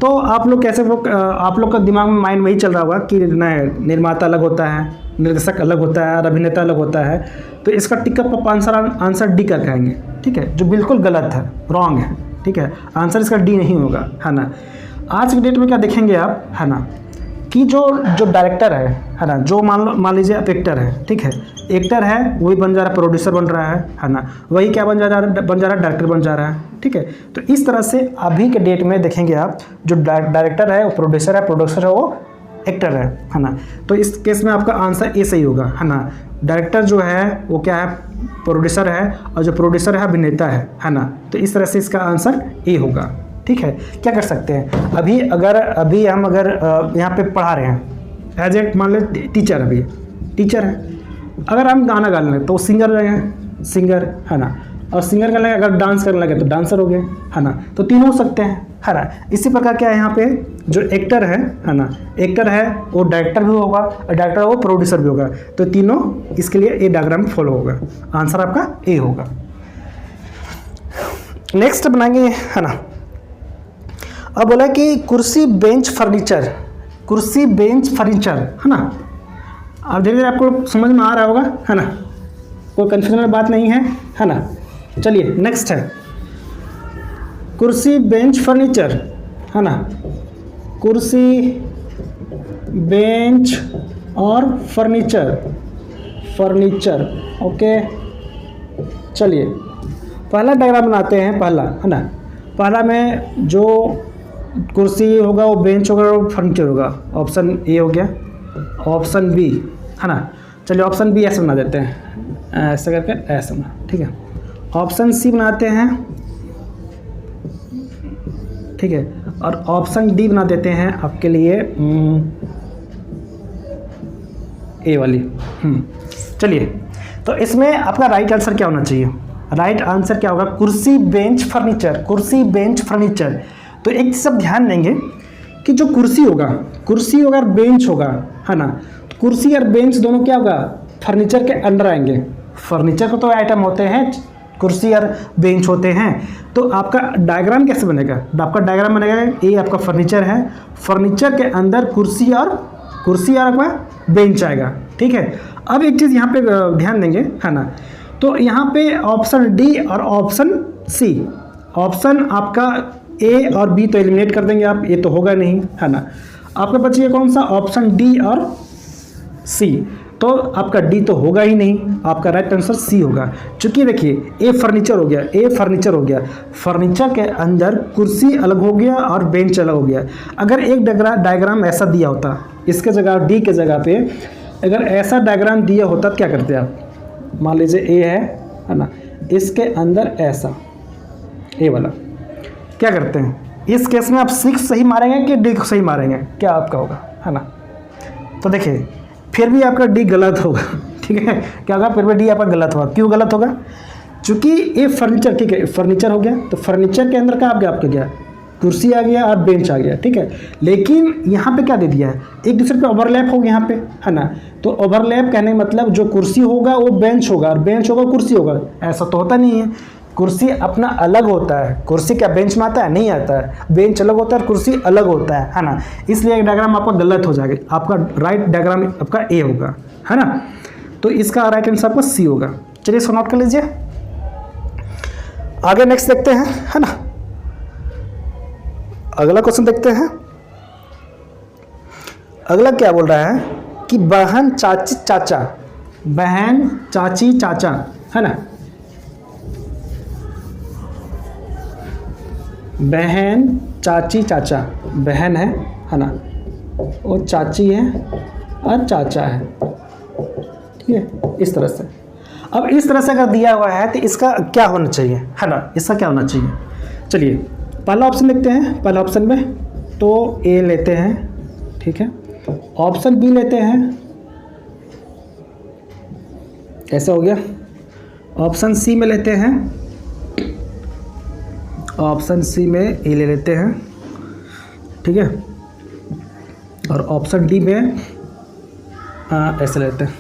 तो आप लोग कैसे, आप लोग का दिमाग में माइंड वही चल रहा होगा कि निर्माता अलग होता है, निर्देशक अलग होता है और अभिनेता अलग होता है। तो इसका टिकअप आंसर डी का कहेंगे। ठीक है, जो बिल्कुल गलत है, रॉन्ग है। ठीक है, आंसर इसका डी नहीं होगा है ना। आज की डेट में क्या देखेंगे आप है ना, कि जो डायरेक्टर है ना, जो मान लीजिए आप एक्टर है, ठीक है, एक्टर है वही बन जा रहा है प्रोड्यूसर बन रहा है ना, वही क्या बन जा रहा है डायरेक्टर बन जा रहा है। ठीक है, तो इस तरह से अभी के डेट में देखेंगे आप, जो डायरेक्टर है वो प्रोड्यूसर है, प्रोड्यूसर है वो एक्टर है ना। तो इस केस में आपका आंसर ए सही होगा है ना। डायरेक्टर जो है वो क्या है, प्रोड्यूसर है, और जो प्रोड्यूसर है अभिनेता है ना। तो इस तरह से इसका आंसर ए होगा। ठीक है, क्या कर सकते हैं अभी हम अगर यहाँ पे पढ़ा रहे हैं एज ए मान ले टीचर, अभी टीचर है। अगर हम गाना गा लें तो सिंगर हो जाएंगे, सिंगर है ना। और सिंगर करने लगे, अगर डांस करने लगे तो डांसर हो गए, है ना। तो तीनों हो सकते हैं, है ना। इसी प्रकार क्या है यहाँ पे जो एक्टर है ना, एक्टर है वो डायरेक्टर भी होगा, और डायरेक्टर वो प्रोड्यूसर भी होगा। तो तीनों इसके लिए ए डायग्राम फॉलो होगा। आंसर आपका ए होगा। नेक्स्ट बनाएंगे, है ना। अब बोला कि कुर्सी बेंच फर्नीचर, कुर्सी बेंच फर्नीचर, है ना। अब धीरे धीरे आपको समझ में आ रहा होगा, है ना, कोई कन्फ्यूजन वाली बात नहीं है ना। चलिए नेक्स्ट है कुर्सी बेंच फर्नीचर, है ना। कुर्सी बेंच और फर्नीचर, फर्नीचर, ओके। चलिए पहला डायग्राम बनाते हैं, पहला, है ना। पहला में जो कुर्सी होगा वो बेंच होगा और फर्नीचर होगा। ऑप्शन ए हो गया, ऑप्शन बी, है ना। चलिए ऑप्शन बी ऐसे बना देते हैं, ऐसे करके ऐसे बना, ठीक है। ऑप्शन सी बनाते हैं, ठीक है। और ऑप्शन डी बना देते हैं आपके लिए ए वाली। चलिए तो इसमें आपका राइट आंसर क्या होना चाहिए? राइट आंसर क्या होगा? कुर्सी बेंच फर्नीचर, कुर्सी बेंच फर्नीचर। तो एक चीज़ आप ध्यान देंगे कि जो कुर्सी होगा, कुर्सी होगा और बेंच होगा, है ना। कुर्सी और बेंच दोनों क्या होगा? फर्नीचर के अंडर आएंगे। फर्नीचर को तो आइटम होते हैं, कुर्सी और बेंच होते हैं। तो आपका डायग्राम कैसे बनेगा? आपका डायग्राम बनेगा ये आपका फर्नीचर है, फर्नीचर के अंदर कुर्सी और आपका बेंच आएगा, ठीक है। अब एक चीज़ यहाँ पे ध्यान देंगे, है ना। तो यहाँ पे ऑप्शन डी और ऑप्शन सी, ऑप्शन आपका ए और बी तो एलिमिनेट कर देंगे आप, ये तो होगा नहीं, है ना। आपका बचिए कौन सा? ऑप्शन डी और सी। तो आपका डी तो होगा ही नहीं, आपका राइट आंसर सी होगा। चूंकि देखिए ए फर्नीचर हो गया, ए फर्नीचर हो गया, फर्नीचर के अंदर कुर्सी अलग हो गया और बेंच अलग हो गया। अगर एक डायग्राम ऐसा दिया होता, इसके जगह डी के जगह पे अगर ऐसा डायग्राम दिया होता तो क्या करते आप? मान लीजिए ए है ना, इसके अंदर ऐसा ए वाला, क्या करते हैं इस केस में? आप 6 सही मारेंगे कि डी को सही मारेंगे? क्या आपका होगा, है ना। तो देखिए फिर भी आपका डी गलत होगा, ठीक है। क्या होगा? फिर भी डी आपका गलत होगा। क्यों गलत होगा? चूंकि ये फर्नीचर, ठीक है, फर्नीचर हो गया, तो फर्नीचर के अंदर क्या आ गया? आपका गया कुर्सी आ गया और बेंच आ गया, ठीक है। लेकिन यहाँ पे क्या दे दिया है? एक दूसरे पे ओवरलैप हो गया यहाँ पे, है ना। तो ओवरलैप कहने मतलब जो कुर्सी होगा वो बेंच होगा और बेंच होगा कुर्सी होगा, ऐसा तो होता नहीं है। कुर्सी अपना अलग होता है, कुर्सी क्या बेंच में आता है? नहीं आता है। बेंच अलग होता है और कुर्सी अलग होता है ना। इसलिए एक डायग्राम आपका गलत हो जाएगा, आपका राइट डायग्राम आपका ए होगा, है ना। तो इसका राइट आंसर आपका सी होगा। चलिए इसको नोट कर लीजिए, आगे नेक्स्ट देखते हैं, है ना। अगला क्वेश्चन देखते हैं। अगला क्या बोल रहा है कि बहन चाची चाचा, बहन चाची चाचा, है ना। बहन चाची चाचा, बहन है ना, और चाची है और चाचा है, ठीक है, इस तरह से। अब इस तरह से अगर दिया हुआ है तो इसका क्या होना चाहिए, है ना, इसका क्या होना चाहिए? चलिए पहला ऑप्शन देखते हैं। पहला ऑप्शन में तो ए लेते हैं, ठीक है। ऑप्शन बी लेते हैं, ऐसा हो गया। ऑप्शन सी में लेते हैं, ऑप्शन सी में ए ले लेते हैं, ठीक है। और ऑप्शन डी में ऐसे लेते हैं,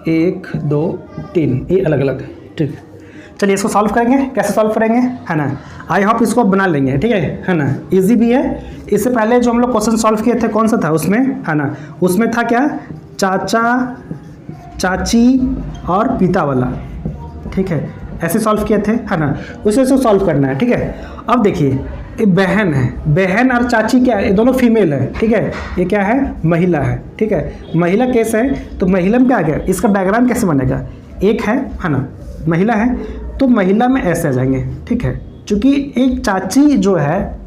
1 2 3, ये अलग अलग, ठीक है। चलिए इसको सॉल्व करेंगे। कैसे सॉल्व करेंगे, है ना। आई होप इसको बना लेंगे, ठीक है ना। इजी भी है। इससे पहले जो हम लोग क्वेश्चन सॉल्व किए थे कौन सा था उसमें, है ना, उसमें था क्या? चाचा चाची और पिता वाला, ठीक है, ऐसे सॉल्व किए थे, है ना। उसे सॉल्व करना है, ठीक है। अब देखिए ये बहन है, बहन और चाची क्या है? ये दोनों फीमेल है, ठीक है। ये क्या है? महिला है, ठीक है। महिला केस है तो महिला में क्या आ गया? इसका डायग्राम कैसे बनेगा? एक है ना, महिला है तो महिला में ऐसे आ जाएंगे, ठीक है। क्योंकि एक चाची जो है,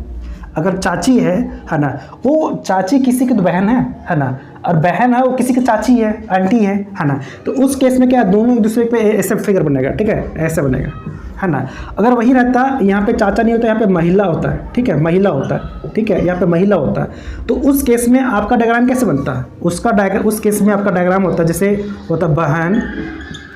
अगर चाची है ना, वो चाची किसी की तो बहन है ना, और बहन है वो किसी की चाची है, आंटी है ना। तो उस केस में क्या दोनों एक दूसरे पे ऐसे फिगर बनेगा, ठीक है, ऐसे बनेगा। है ना। अगर वही रहता, यहाँ पे चाचा नहीं होता, यहाँ पे महिला होता है, ठीक है, महिला होता है, ठीक है, यहाँ पे महिला होता है, तो उस केस में आपका डायग्राम कैसे बनता है? उस केस में आपका डायग्राम होता है जैसे होता बहन,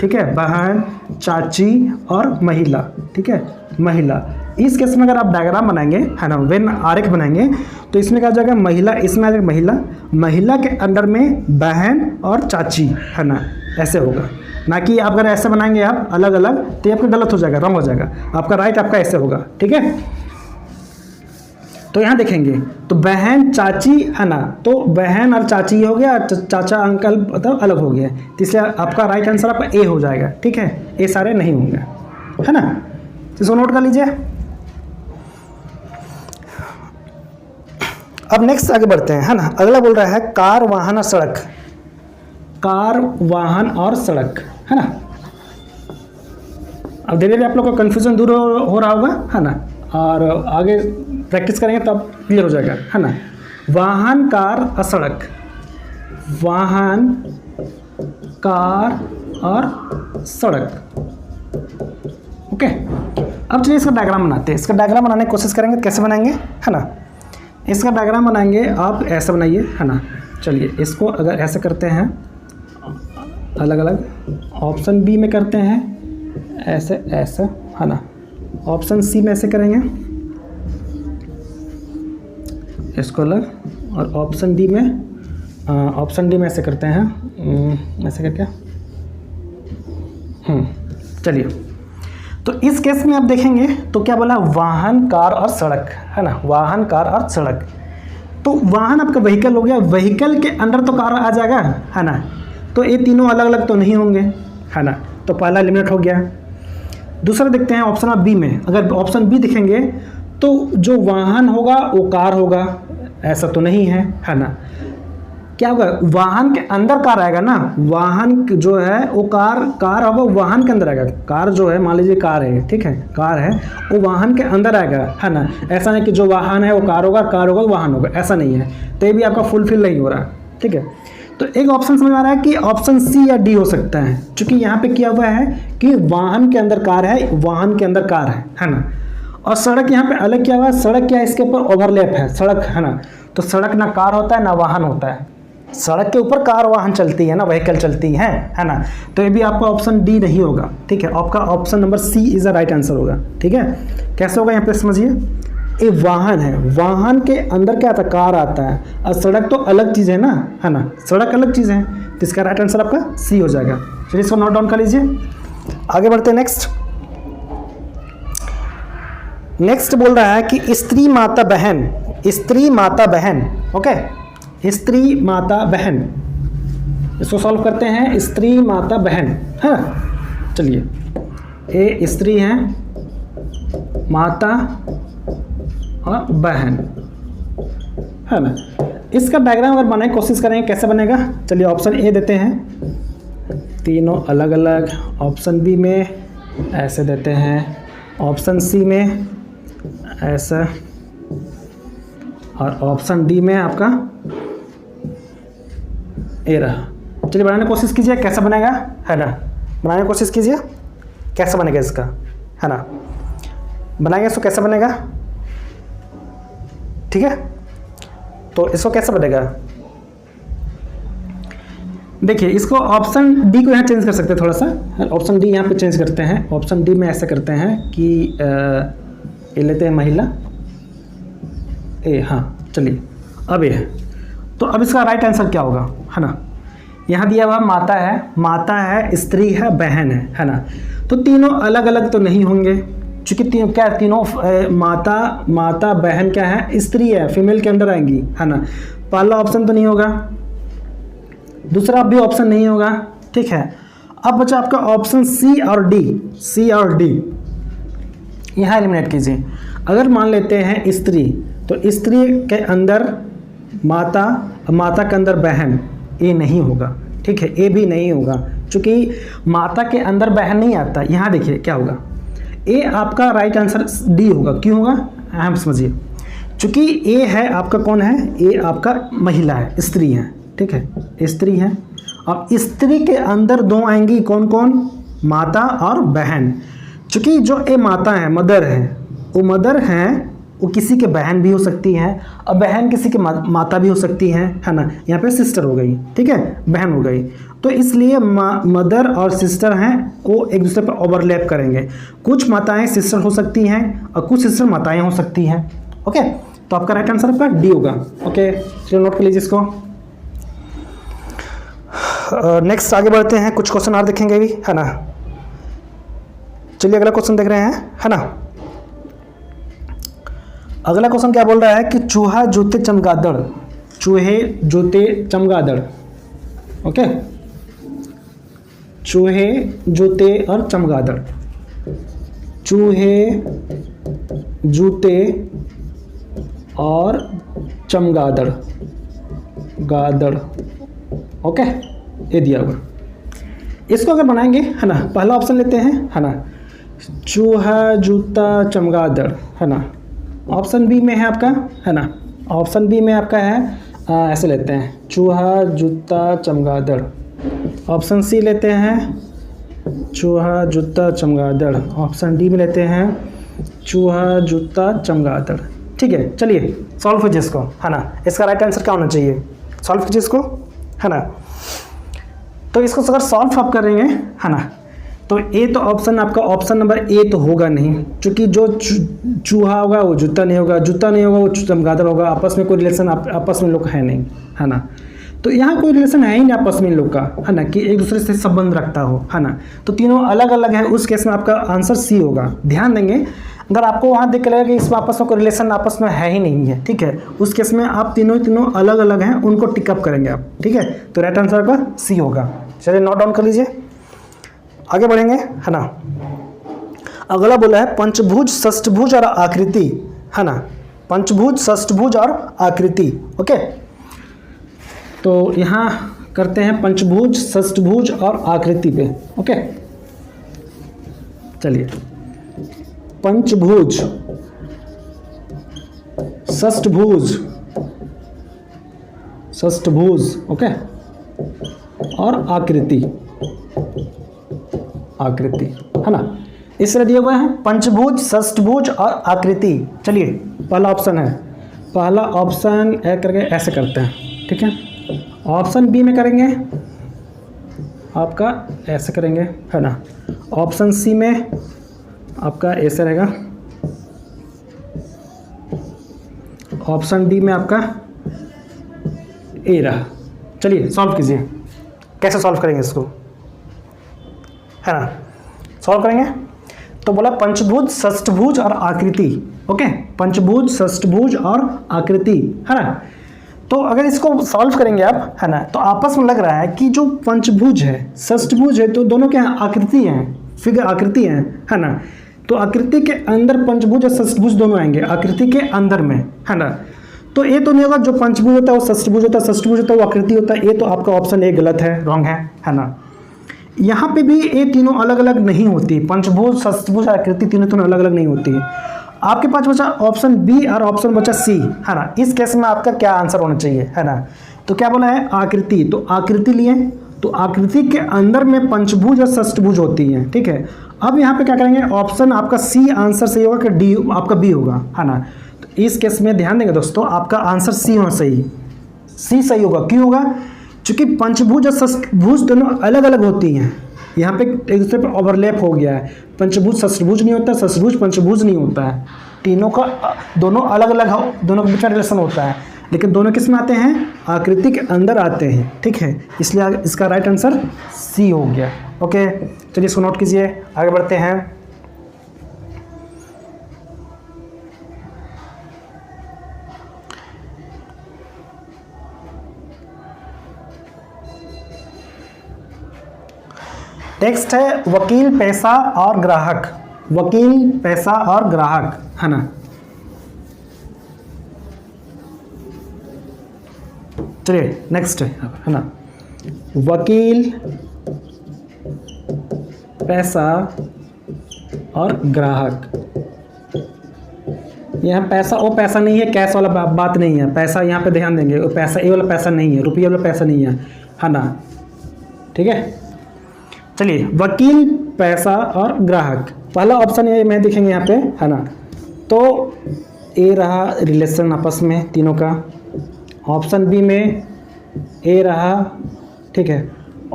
ठीक है, बहन, चाची और महिला, ठीक है, महिला। इस केस में अगर आप डायग्राम बनाएंगे, है ना, वेन आरेख बनाएंगे, तो इसमें क्या हो जाएगा? महिला, इसमें आ जाएगा महिला, महिला के अंदर में बहन और चाची, है ना, ऐसे होगा। ना कि आप अगर ऐसे बनाएंगे आप अलग अलग, तो ये आपका गलत हो जाएगा, रॉन्ग हो जाएगा। आपका राइट आपका ऐसे होगा, ठीक है। तो यहाँ देखेंगे तो बहन चाची, है ना, तो बहन और चाची हो गया, चाचा अंकल मतलब अलग हो गया, तो इसलिए आपका राइट आंसर आपका ए हो जाएगा, ठीक है। ए सारे नहीं होंगे, है ना, इसको नोट कर लीजिए। अब नेक्स्ट आगे बढ़ते हैं, है ना। अगला बोल रहा है कार, वाहन और सड़क। कार, वाहन और सड़क, है ना। अब धीरे धीरे आप लोग का कन्फ्यूजन दूर हो रहा होगा, है ना, और आगे प्रैक्टिस करेंगे तो अब क्लियर हो जाएगा, है ना। वाहन, कार और सड़क, वाहन, कार और सड़क, ओके। अब चलिए इसका डायग्राम बनाते हैं। इसका डायग्राम बनाने की कोशिश करेंगे, कैसे बनाएंगे, है ना। इसका डायग्राम बनाएंगे, आप ऐसा बनाइए, है ना। चलिए इसको अगर ऐसे करते हैं, अलग अलग ऑप्शन बी में करते हैं ऐसे ऐसे, है ना। ऑप्शन सी में ऐसे करेंगे, इसको अलग, और ऑप्शन डी में ऐसे करते हैं, ऐसे करके। चलिए, तो इस केस में आप देखेंगे तो क्या बोला? वाहन, कार और सड़क, है ना, वाहन, कार और सड़क। तो वाहन आपका व्हीकल हो गया, व्हीकल के अंदर तो कार आ जाएगा, है ना। तो ये तीनों अलग अलग तो नहीं होंगे, है ना, तो पहला एलिमिनेट हो गया। दूसरा देखते हैं ऑप्शन बी में। अगर ऑप्शन बी दिखेंगे तो जो वाहन होगा वो कार होगा, ऐसा तो नहीं है ना। क्या होगा? वाहन के अंदर कार आएगा ना, वाहन जो है वो कार होगा, वाहन के अंदर आएगा। कार जो है, मान लीजिए कार है, ठीक है, कार है, वो वाहन के अंदर आएगा, है ना। ऐसा नहीं कि जो वाहन है वो कार होगा वाहन होगा, ऐसा नहीं है। तो ये भी आपका फुलफिल नहीं हो रहा, ठीक है। तो एक ऑप्शन समझ में आ रहा है कि ऑप्शन सी या डी हो सकता है, क्योंकि यहाँ पे किया हुआ है कि वाहन के अंदर कार है, वाहन के अंदर कार है ना। और सड़क यहाँ पे अलग किया हुआ है, सड़क क्या है, इसके ऊपर ओवरलैप है सड़क, है ना। तो सड़क ना कार होता है ना वाहन होता है, सड़क के ऊपर कार वाहन चलती है ना, व्हीकल चलती है ना। तो ये भी आपका ऑप्शन डी नहीं होगा, ठीक है। आपका option number C is the right answer होगा, ठीक है। कैसे होगा यहाँ पे समझिए। ये वाहन है, वाहन के अंदर क्या आता है? कार आता है, और सड़क तो अलग चीज़ है ना, सड़क अलग चीज़ है, तो इसका राइट आंसर आपका सी हो जाएगा। चलिए इसको नोट डाउन कर लीजिए, आगे बढ़ते हैं। नेक्स्ट बोल रहा है कि स्त्री माता बहन, स्त्री माता बहन, ओके, स्त्री माता बहन। इसको सॉल्व करते हैं, स्त्री माता बहन, है ना। चलिए, ये स्त्री है, माता और बहन, है ना। इसका डायग्राम अगर बनाने की कोशिश करेंगे कैसे बनेगा? चलिए ऑप्शन ए देते हैं, तीनों अलग अलग। ऑप्शन बी में ऐसे देते हैं, ऑप्शन सी में ऐसा, और ऑप्शन डी में आपका ए रहा। चलिए बनाने की कोशिश कीजिए, कैसा बनेगा, है ना। बनाने की कोशिश कीजिए, कैसा बनेगा इसका, है ना। बनाएंगे इसको, कैसा बनेगा, ठीक है। तो इसको कैसा बनेगा, देखिए इसको ऑप्शन डी को यहाँ चेंज कर सकते हैं थोड़ा सा। ऑप्शन डी यहाँ पे चेंज करते हैं, ऑप्शन डी में ऐसा करते हैं कि ये लेते हैं महिला ए, हाँ चलिए अब ये है। तो अब इसका राइट आंसर क्या होगा, है ना। यहाँ दिया हुआ माता है, स्त्री है, बहन है ना। तो तीनों अलग अलग तो नहीं होंगे, चूँकि तीनों माता बहन क्या है, स्त्री है, फीमेल के अंदर आएंगी, है ना। पहला ऑप्शन तो नहीं होगा, दूसरा भी ऑप्शन नहीं होगा, ठीक है। अब बचा आपका ऑप्शन सी और डी, यहाँ एलिमिनेट कीजिए। अगर मान लेते हैं स्त्री, तो स्त्री के अंदर माता के अंदर बहन, ये नहीं होगा, ठीक है, ये भी नहीं होगा, क्योंकि माता के अंदर बहन नहीं आता। यहाँ देखिए क्या होगा, ये आपका राइट आंसर डी होगा। क्यों होगा, हम समझिए, क्योंकि ये है आपका कौन है, ये आपका महिला है, स्त्री है, ठीक है, स्त्री है। अब स्त्री के अंदर दो आएंगी, कौन कौन, माता और बहन। चूँकि जो ए माता है, मदर है, वो मदर हैं, वो किसी के बहन भी हो सकती हैं, और बहन किसी के माता भी हो सकती है ना। यहाँ पे सिस्टर हो गई, ठीक है, बहन हो गई। तो इसलिए मदर और सिस्टर हैं वो एक दूसरे पर ओवरलैप करेंगे। कुछ माताएं सिस्टर हो सकती हैं और कुछ सिस्टर माताएं हो सकती हैं। ओके, तो आपका राइट आंसर आपका डी होगा। ओके, चलिए नोट कर लीजिए इसको। नेक्स्ट आगे बढ़ते हैं, कुछ क्वेश्चन और देखेंगे भी, है ना। चलिए अगला क्वेश्चन देख रहे हैं, है ना। अगला क्वेश्चन क्या बोल रहा है कि चूहा जूते चमगादड़, चूहे जूते चमगादड़। ओके, चूहे जूते और चमगादड़, चूहे जूते और चमगादड़, गादड़। ओके, ये दिया हुआ। इसको अगर बनाएंगे, है ना, पहला ऑप्शन लेते हैं, है ना, चूहा जूता चमगादड़, है ना। ऑप्शन बी में है आपका, है ना, ऑप्शन बी में आपका है, ऐसे लेते हैं, चूहा जूता चमगादड़। ऑप्शन सी लेते हैं, चूहा जूता चमगादड़। ऑप्शन डी में लेते हैं, चूहा जूता चमगादड़। ठीक है, चलिए सॉल्व कीजिए इसको, है ना। इसका राइट आंसर क्या होना चाहिए, सॉल्व कीजिए इसको, है ना। तो इसको अगर सॉल्व आप करेंगे, है ना, तो ए तो ऑप्शन आपका ऑप्शन नंबर ए तो होगा नहीं, क्योंकि जो चूहा होगा वो जूता नहीं होगा, जूता नहीं होगा वो चमगादड़ होगा। आपस में कोई रिलेशन आपस में लोग है नहीं, है ना। तो यहाँ कोई रिलेशन है ही नहीं आपस में इन लोग का, है ना, कि एक दूसरे से संबंध रखता हो, है ना। तो तीनों अलग अलग है, उस केस में आपका आंसर सी होगा। ध्यान देंगे, अगर आपको वहाँ देख के लगेगा कि इसमें आपस में कोई रिलेशन आपस में है ही नहीं है, ठीक है, उस केस में आप तीनों अलग अलग हैं, उनको टिकअप करेंगे आप, ठीक है। तो राइट आंसर आपका सी होगा। चलिए नोट डाउन कर लीजिए, आगे बढ़ेंगे, है ना। अगला बोला है पंचभुज, षष्ठभुज और आकृति, है ना। पंचभुज, षष्ठभुज और आकृति। ओके, तो यहाँ करते हैं पंचभुज, षष्ठभुज और आकृति पे। ओके, चलिए पंचभुज, षष्ठभुज, षष्ठभुज, ओके, और आकृति, आकृति, है ना। इस तरह दिए हुए हैं पंचभुज, षष्ठभुज और आकृति। चलिए पहला ऑप्शन है, पहला ऑप्शन ए करके ऐसे करते हैं, ठीक है। ऑप्शन बी में करेंगे आपका ऐसे करेंगे, है ना। ऑप्शन सी में आपका ऐसे रहेगा, ऑप्शन डी में आपका ए रहा। चलिए सॉल्व कीजिए, कैसे सॉल्व करेंगे इसको, है ना। सॉल्व करेंगे तो बोला पंचभुज, षष्ठभुज और आकृति। ओके, पंचभुज, षष्ठभुज और आकृति, है ना। तो अगर इसको सॉल्व करेंगे आप, है ना, तो आपस में लग रहा है कि जो पंचभुज है, षष्ठभुज है, तो दोनों क्या आकृति हैं, फिगर आकृति हैं, है ना। तो आकृति के अंदर पंचभुज और षष्ठभुज दोनों आएंगे, आकृति के अंदर में, है ना। तो ये तो नहीं होगा, जो पंचभुज होता है वो षष्ठभुज होता है, षष्ठभुज होता है वो आकृति होता है। ये तो आपका ऑप्शन ए गलत है, रॉन्ग है ना। यहाँ पे भी ये तीनों अलग अलग नहीं होती, पंचभुज, षष्ठभुज, आकृति तीनों अलग अलग नहीं होती है। आपके पास बचा ऑप्शन बी और ऑप्शन बचा सी, है ना। इस केस में आपका क्या आंसर होना चाहिए, है ना। तो क्या बोला है, आकृति, तो आकृति लिए, तो आकृति के अंदर में पंचभुज और षष्ठभुज होती है, ठीक है। अब यहाँ पे क्या करेंगे, ऑप्शन आपका सी आंसर सही होगा कि डी आपका बी होगा, है ना। तो इस केस में ध्यान देंगे दोस्तों, आपका आंसर सी होना सही, सी सही होगा। क्यों होगा, क्योंकि पंचभुज और षष्ठभुज दोनों अलग अलग होती हैं। यहाँ पे एक दूसरे पर ओवरलैप हो गया है, पंचभुज षष्ठभुज नहीं होता, षष्ठभुज पंचभुज नहीं होता है। तीनों का दोनों अलग अलग हो, दोनों के बीच में रिलेशन होता है, लेकिन दोनों किस में आते हैं, आकृति के अंदर आते हैं, ठीक है। इसलिए इसका राइट आंसर सी हो गया। ओके, चलिए इसको नोट कीजिए, आगे बढ़ते हैं। नेक्स्ट है वकील, पैसा और ग्राहक। वकील, पैसा और ग्राहक, है ना। चलिए नेक्स्ट है ना, वकील, पैसा और ग्राहक। यहाँ पैसा वो पैसा नहीं है, कैश वाला बात नहीं है। पैसा यहाँ पे ध्यान देंगे, वो पैसा ये वाला पैसा नहीं है, रुपये वाला पैसा नहीं है ना, ठीक है। चलिए वकील, पैसा और ग्राहक। पहला ऑप्शन ये में देखेंगे यहाँ पे, है ना, तो ए रहा रिलेशन आपस में तीनों का। ऑप्शन बी में ए रहा, ठीक है।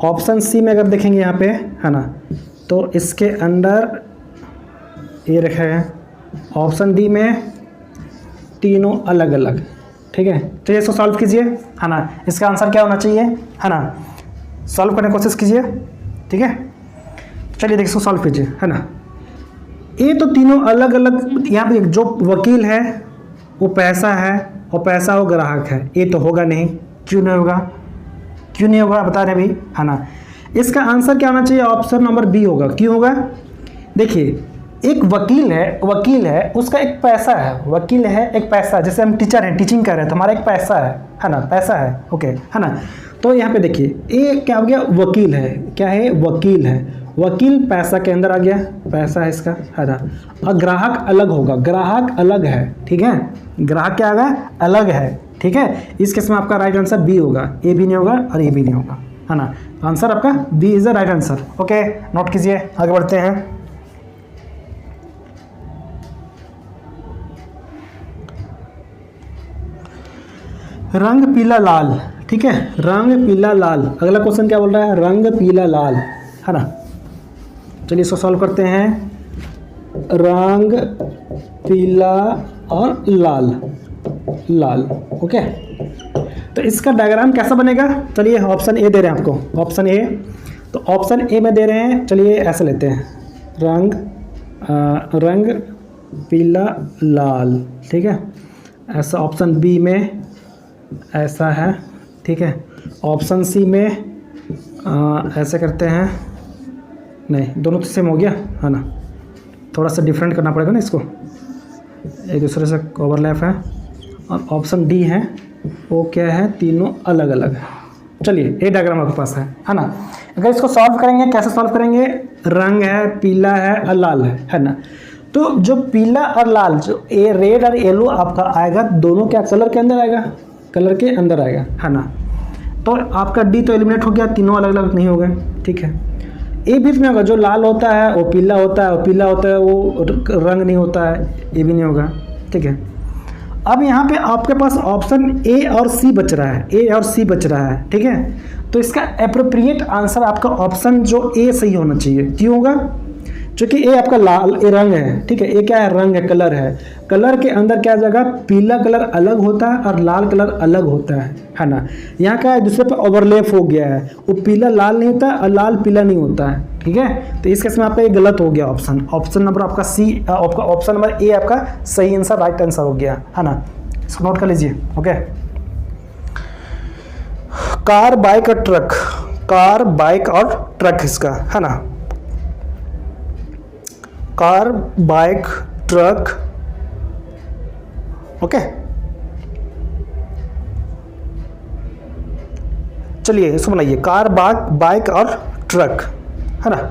ऑप्शन सी में अगर देखेंगे यहाँ पे, है ना, तो इसके अंदर ए रखा है। ऑप्शन डी में तीनों अलग अलग, ठीक है। चलिए इसको सॉल्व कीजिए, है ना। इसका आंसर क्या होना चाहिए, है ना, सॉल्व करने की कोशिश कीजिए, ठीक है। चलिए देखिए इसको सॉल्व कीजिए, है ना। ये तो तीनों अलग अलग, यहाँ पे जो वकील है वो पैसा है और पैसा वो ग्राहक है, ये तो होगा नहीं। क्यों नहीं होगा, क्यों नहीं होगा बता रहे अभी, है ना। इसका आंसर क्या होना चाहिए, ऑप्शन नंबर बी होगा। क्यों होगा, देखिए एक वकील है उसका एक पैसा है, वकील है एक पैसा, जैसे हम टीचर हैं टीचिंग कर रहे हैं तो हमारा एक पैसा है ना, पैसा है, ओके, है ना। तो यहाँ पे देखिए ये क्या हो गया, वकील है, क्या है, वकील है। वकील पैसा के अंदर आ गया, पैसा है इसका, है ना। और ग्राहक अलग होगा, ग्राहक अलग है, ठीक है, ग्राहक क्या होगा, अलग है, ठीक है। इस केस में आपका राइट आंसर बी होगा, ए भी नहीं होगा और ए भी नहीं होगा, है ना। आंसर आपका B is the right answer. Okay, note कीजिए, आगे बढ़ते हैं। रंग पीला लाल, ठीक है, रंग पीला लाल। अगला क्वेश्चन क्या बोल रहा है, रंग पीला लाल, है ना। चलिए इसको सॉल्व करते हैं। रंग पीला और लाल, लाल, ओके। तो इसका डायग्राम कैसा बनेगा, चलिए ऑप्शन ए दे रहे हैं आपको, ऑप्शन ए। तो ऑप्शन ए में दे रहे हैं, चलिए ऐसे लेते हैं, रंग पीला लाल, ठीक है। ऐसा ऑप्शन बी में ऐसा है, ठीक है। ऑप्शन सी में ऐसे करते हैं, नहीं दोनों तो सेम हो गया, है ना। थोड़ा सा डिफरेंट करना पड़ेगा ना इसको, एक दूसरे से ओवरलैप है। और ऑप्शन डी है वो क्या है, तीनों अलग अलग है। चलिए ये डायग्राम आपके पास है ना। अगर इसको सॉल्व करेंगे, कैसे सॉल्व करेंगे, रंग है, पीला है और लाल है ना। तो जो पीला और लाल, जो ए रेड और येलो आपका आएगा, दोनों क्या कलर के अंदर आएगा, कलर के अंदर आएगा, है ना। तो आपका डी तो एलिमिनेट हो गया, तीनों अलग अलग नहीं हो गए, ठीक है। ए बीच में होगा, जो लाल होता है वो पीला होता है, और पीला होता है वो रंग नहीं होता है, ये भी नहीं होगा, ठीक है। अब यहाँ पे आपके पास ऑप्शन ए और सी बच रहा है, ए और सी बच रहा है, ठीक है। तो इसका एप्रोप्रिएट आंसर आपका ऑप्शन जो ए सही होना चाहिए। क्यों होगा, क्योंकि ए आपका लाल, ए रंग है, ठीक है। ए क्या है, रंग है, कलर है। कलर के अंदर क्या जाएगा, पीला कलर अलग होता है और लाल कलर अलग होता है ना। यहाँ क्या है, दूसरे पे ओवरलैप हो गया है, वो पीला लाल नहीं होता और लाल पीला नहीं होता है, ठीक है। तो इस केस में आपका ये गलत हो गया ऑप्शन, ऑप्शन नंबर आपका सी, आपका ऑप्शन नंबर ए आपका सही आंसर, राइट आंसर हो गया, है ना। इसको नोट कर लीजिए, ओके। कार, बाइक और ट्रक, कार, बाइक और ट्रक इसका, है ना। Car, bike, truck, okay. चलिए इसको बनाइए, कार, बाइक और ट्रक, है ना।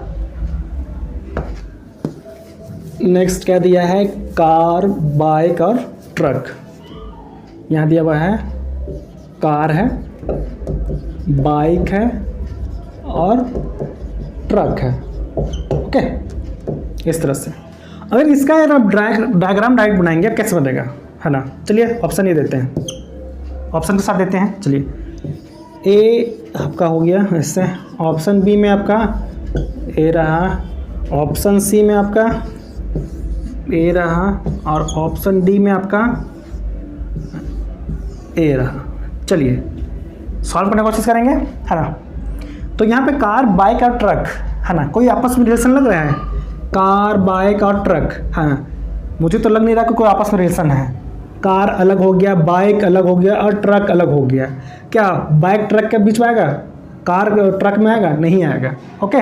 नेक्स्ट क्या दिया है, कार, बाइक और ट्रक। यहाँ दिया हुआ है कार है, बाइक है और ट्रक है, ओके। इस तरह से अगर इसका यार आप डायग्राम डायरेक्ट बनाएंगे कैसे बनेगा, है ना। चलिए ऑप्शन ए देते हैं, ऑप्शन के साथ देते हैं। चलिए ए आपका हो गया इससे, ऑप्शन बी में आपका ए रहा, ऑप्शन सी में आपका ए रहा और ऑप्शन डी में आपका ए रहा। चलिए सॉल्व करने की कोशिश करेंगे, है ना। तो यहाँ पे कार, बाइक और ट्रक, है ना, कोई आपस में रिलेशन लग रहा है, कार, बाइक और ट्रक, हाँ मुझे तो लग नहीं रहा कि कोई आपस में रिलेशन है। कार अलग हो गया, बाइक अलग हो गया और ट्रक अलग हो गया। क्या बाइक ट्रक के बीच में आएगा, कार ट्रक में आएगा, नहीं आएगा, ओके।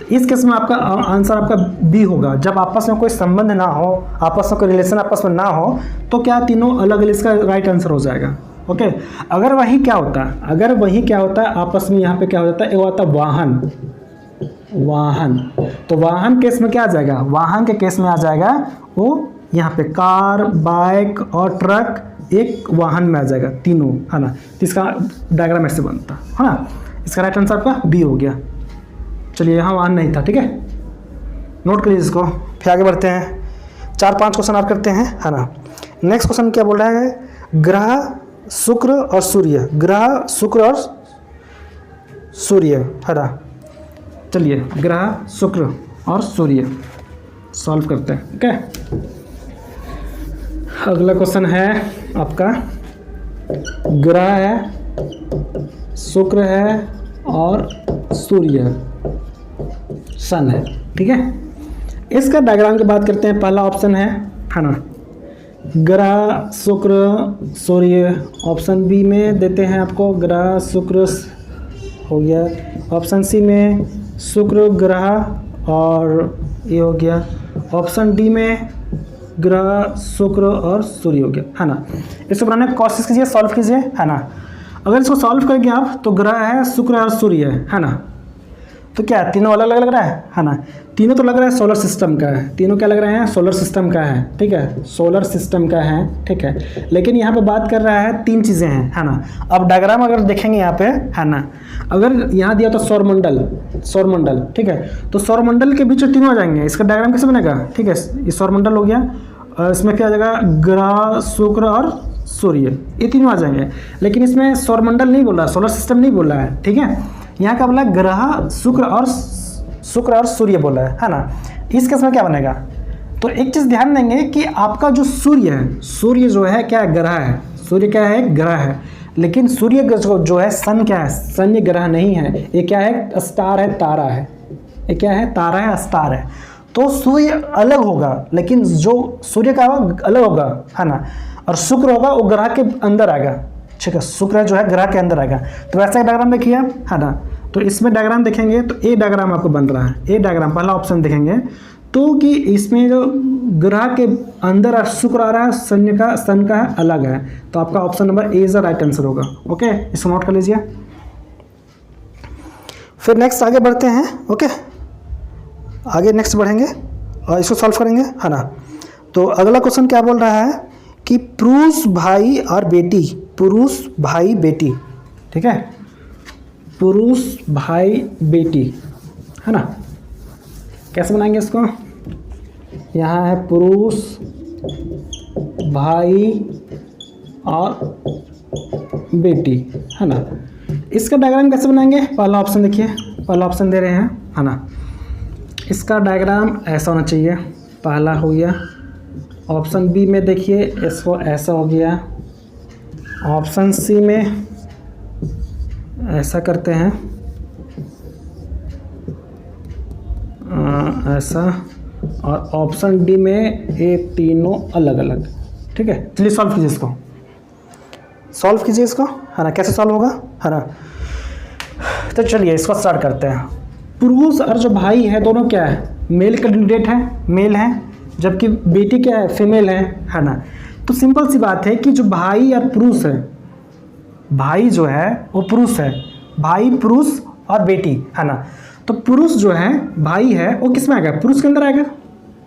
इस केस में आपका आंसर आपका बी होगा। जब आपस में कोई संबंध ना हो, आपस में कोई रिलेशन आपस में ना हो, तो क्या तीनों अलग अलग, इसका राइट आंसर हो जाएगा, ओके। अगर वही क्या होता है, आपस में यहाँ पे क्या हो जाता है, एक होता है वाहन। तो वाहन केस में क्या आ जाएगा, वाहन के केस में आ जाएगा वो यहाँ पे कार, बाइक और ट्रक एक वाहन में आ जाएगा, तीनों, है ना। तो इसका डायग्राम ऐसे बनता है ना। इसका राइट आंसर आपका बी हो गया। चलिए यहाँ वाहन नहीं था, ठीक है। नोट करिए इसको। फिर आगे बढ़ते हैं, 4-5 क्वेश्चन और करते हैं, है ना। नेक्स्ट क्वेश्चन क्या बोल रहा है, ग्रह शुक्र और सूर्य, ग्रह शुक्र और सूर्य, है ना। चलिए ग्रह शुक्र और सूर्य सॉल्व करते हैं। ओके, अगला क्वेश्चन है आपका, ग्रह है, शुक्र है और सूर्य सन है, ठीक है। इसका डायग्राम की बात करते हैं। पहला ऑप्शन है ना, ग्रह शुक्र सूर्य। ऑप्शन बी में देते हैं आपको ग्रह शुक्र हो गया, ऑप्शन सी में शुक्र ग्रह और ये हो गया, ऑप्शन डी में ग्रह शुक्र और सूर्य हो गया, है ना। इसको बनाने की कोशिश कीजिए, सॉल्व कीजिए, है ना। अगर इसको सॉल्व करेंगे आप तो ग्रह है, शुक्र और सूर्य है ना। तो क्या तीनों अलग अलग लग रहा है ना। तीनों तो लग रहा है सोलर सिस्टम का है, तीनों क्या लग रहे हैं, सोलर सिस्टम का है, ठीक है, सोलर सिस्टम का है, ठीक है। लेकिन यहाँ पे बात कर रहा है 3 चीज़ें हैं, है ना। अब डायग्राम अगर देखेंगे यहाँ पे, है ना, अगर यहाँ दिया तो सौरमंडल, ठीक है, तो सौरमंडल के बीच तीनों आ जाएंगे। इसका डायग्राम कैसे बनेगा, ठीक है, ये सौरमंडल हो गया, इसमें क्या आ जाएगा, ग्रह शुक्र और सूर्य, ये तीनों आ जाएंगे। लेकिन इसमें सौरमंडल नहीं बोल रहा, सोलर सिस्टम नहीं बोल रहा है, ठीक है। यहाँ का बोला ग्रह शुक्र और सूर्य बोला है ना। इस केस में क्या बनेगा, तो एक चीज़ ध्यान देंगे कि आपका जो सूर्य है, सूर्य जो है क्या है, ग्रह है, सूर्य क्या है, ग्रह है। लेकिन सूर्य जो है सन क्या है, सन ये ग्रह नहीं है, ये क्या है, स्टार है, तारा है। ये क्या है, तारा है, स्टार है। तो सूर्य अलग होगा, लेकिन जो सूर्य का अलग होगा, है ना। और शुक्र होगा वो ग्रह के अंदर आएगा, ठीक है, शुक्र जो है ग्रह के अंदर आएगा। तो वैसा डायग्राम देखिए, है ना। तो इसमें डायग्राम देखेंगे तो ए डायग्राम आपको बन रहा है, ए डायग्राम पहला ऑप्शन देखेंगे तो कि इसमें जो ग्रह के अंदर शुक्र आ रहा है, सन का अलग है। तो आपका option number A is the right answer होगा। ओके, इसको नोट कर लीजिए। फिर नेक्स्ट आगे बढ़ते हैं। ओके, आगे नेक्स्ट बढ़ेंगे और इसको सॉल्व करेंगे, है ना। तो अगला क्वेश्चन क्या बोल रहा है कि पुरुष भाई और बेटी, पुरुष भाई बेटी, ठीक है, पुरुष भाई बेटी, है ना। कैसे बनाएंगे इसको, यहाँ है पुरुष भाई और बेटी, है ना। इसका डायग्राम कैसे बनाएंगे, पहला ऑप्शन देखिए, पहला ऑप्शन दे रहे हैं, है ना। इसका डायग्राम ऐसा होना चाहिए, पहला हो गया। ऑप्शन बी में देखिए इसको ऐसा हो गया, ऑप्शन सी में ऐसा करते हैं, ऐसा, और ऑप्शन डी में ये तीनों अलग अलग, ठीक है। चलिए सॉल्व कीजिए इसको, सॉल्व कीजिए इसको, है ना। कैसे सॉल्व होगा, है ना। तो चलिए इसको स्टार्ट करते हैं। पुरुष और जो भाई है दोनों क्या है, मेल कैंडिडेट है, मेल है, जबकि बेटी क्या है, फीमेल है ना। तो सिंपल सी बात है कि जो भाई और पुरुष है, भाई जो है वो पुरुष है, भाई पुरुष और बेटी, है ना। तो पुरुष जो है, भाई है, वो किस में आएगा, पुरुष के अंदर आएगा,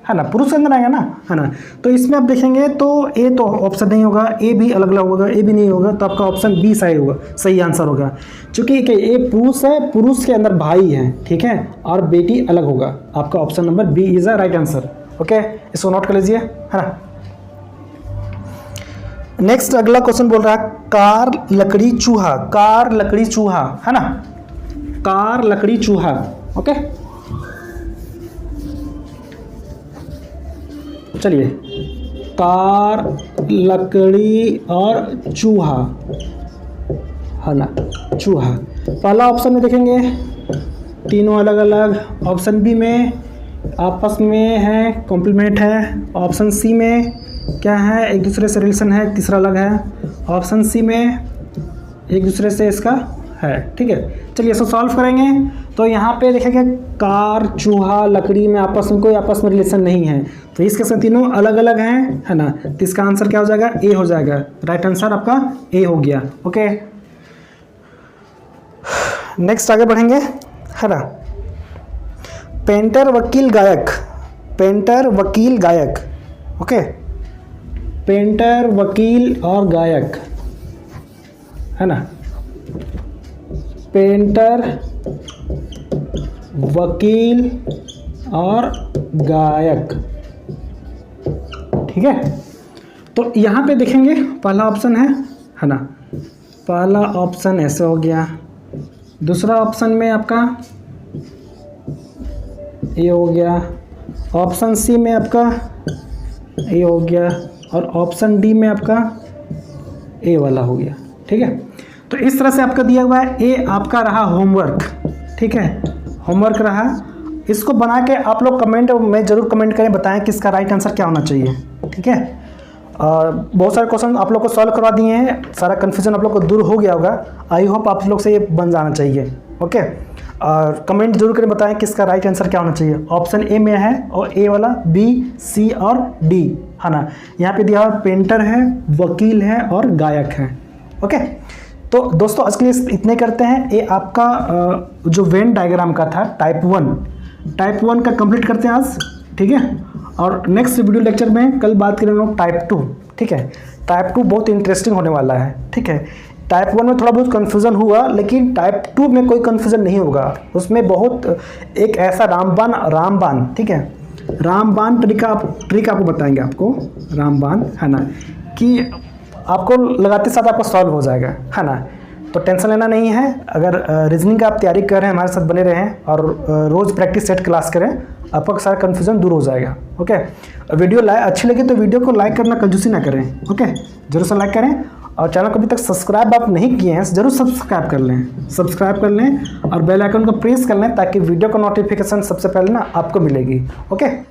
है ना, पुरुष के अंदर आएगा ना, है ना। तो इसमें आप देखेंगे तो ए तो ऑप्शन नहीं होगा, ए भी अलग अलग होगा, ए भी नहीं होगा, तो आपका ऑप्शन बी सही होगा, सही आंसर होगा। चूँकि ए पुरुष है, पुरुष के अंदर भाई है, ठीक है, और बेटी अलग होगा। आपका option number B is a right answer. Okay, इसको नोट कर लीजिए, है ना। नेक्स्ट अगला क्वेश्चन बोल रहा है कार लकड़ी चूहा, कार लकड़ी चूहा, है ना, कार लकड़ी चूहा। ओके, चलिए, कार लकड़ी और चूहा, है ना, चूहा। पहला ऑप्शन में देखेंगे तीनों अलग अलग, ऑप्शन बी में आपस में है, कॉम्प्लीमेंट है, ऑप्शन सी में क्या है, एक दूसरे से रिलेशन है, तीसरा अलग है, ऑप्शन सी में एक दूसरे से इसका है, ठीक है। चलिए इसको सॉल्व करेंगे तो यहाँ पे देखेंगे कार चूहा लकड़ी में आपस में कोई आपस में रिलेशन नहीं है, तो इसके साथ तीनों अलग अलग हैं, है ना। तो इसका आंसर क्या हो जाएगा, ए हो जाएगा, राइट आंसर आपका ए हो गया। ओके, नेक्स्ट आगे बढ़ेंगे, है ना। पेंटर वकील गायक, पेंटर वकील गायक, ओके, पेंटर वकील और गायक, है ना, पेंटर वकील और गायक। ठीक है, तो यहाँ पे देखेंगे पहला ऑप्शन है ना, पहला ऑप्शन ऐसे हो गया, दूसरा ऑप्शन में आपका ये हो गया, ऑप्शन सी में आपका ये हो गया, और ऑप्शन डी में आपका ए वाला हो गया। ठीक है, तो इस तरह से आपका दिया हुआ है। ए आपका रहा होमवर्क। ठीक है, होमवर्क रहा। इसको बना के आप लोग कमेंट में ज़रूर कमेंट करें, बताएं कि इसका राइट आंसर क्या होना चाहिए। ठीक है, बहुत सारे क्वेश्चन आप लोग को सॉल्व करवा दिए हैं, सारा कन्फ्यूजन आप लोग को दूर हो गया होगा। आई होप आप लोग से ये बन जाना चाहिए। ओके, और कमेंट जरूर करें, बताएं कि इसका राइट आंसर क्या होना चाहिए। ऑप्शन ए में है, और ए वाला, बी, सी और डी है ना। यहाँ पे दिया हुआ पेंटर है, वकील है और गायक है। ओके, तो दोस्तों आज के लिए इतने करते हैं। ये आपका जो वेन डायग्राम का था टाइप 1 का कंप्लीट करते हैं आज। ठीक है, और नेक्स्ट वीडियो लेक्चर में कल बात करेंगे टाइप 2। ठीक है, टाइप 2 बहुत इंटरेस्टिंग होने वाला है। ठीक है, टाइप 1 में थोड़ा बहुत कन्फ्यूज़न हुआ, लेकिन टाइप 2 में कोई कन्फ्यूज़न नहीं होगा। उसमें बहुत एक ऐसा रामबाण ठीक है, रामबाण ट्रिक आपको बताएंगे, आपको रामबाण है ना, कि आपको लगाते साथ आपको सॉल्व हो जाएगा है ना। तो टेंशन लेना नहीं है। अगर रीजनिंग का आप तैयारी कर रहे हैं, हमारे साथ बने रहें और रोज़ प्रैक्टिस सेट क्लास करें, आपका सारा कन्फ्यूजन दूर हो जाएगा। ओके, वीडियो अच्छी लगी तो वीडियो को लाइक करना कंजूसी ना करें। ओके, जरूर से लाइक करें, और चैनल को अभी तक सब्सक्राइब आप नहीं किए हैं जरूर सब्सक्राइब कर लें और बेल आइकन को प्रेस कर लें, ताकि वीडियो का नोटिफिकेशन सबसे पहले ना आपको मिलेगी। ओके।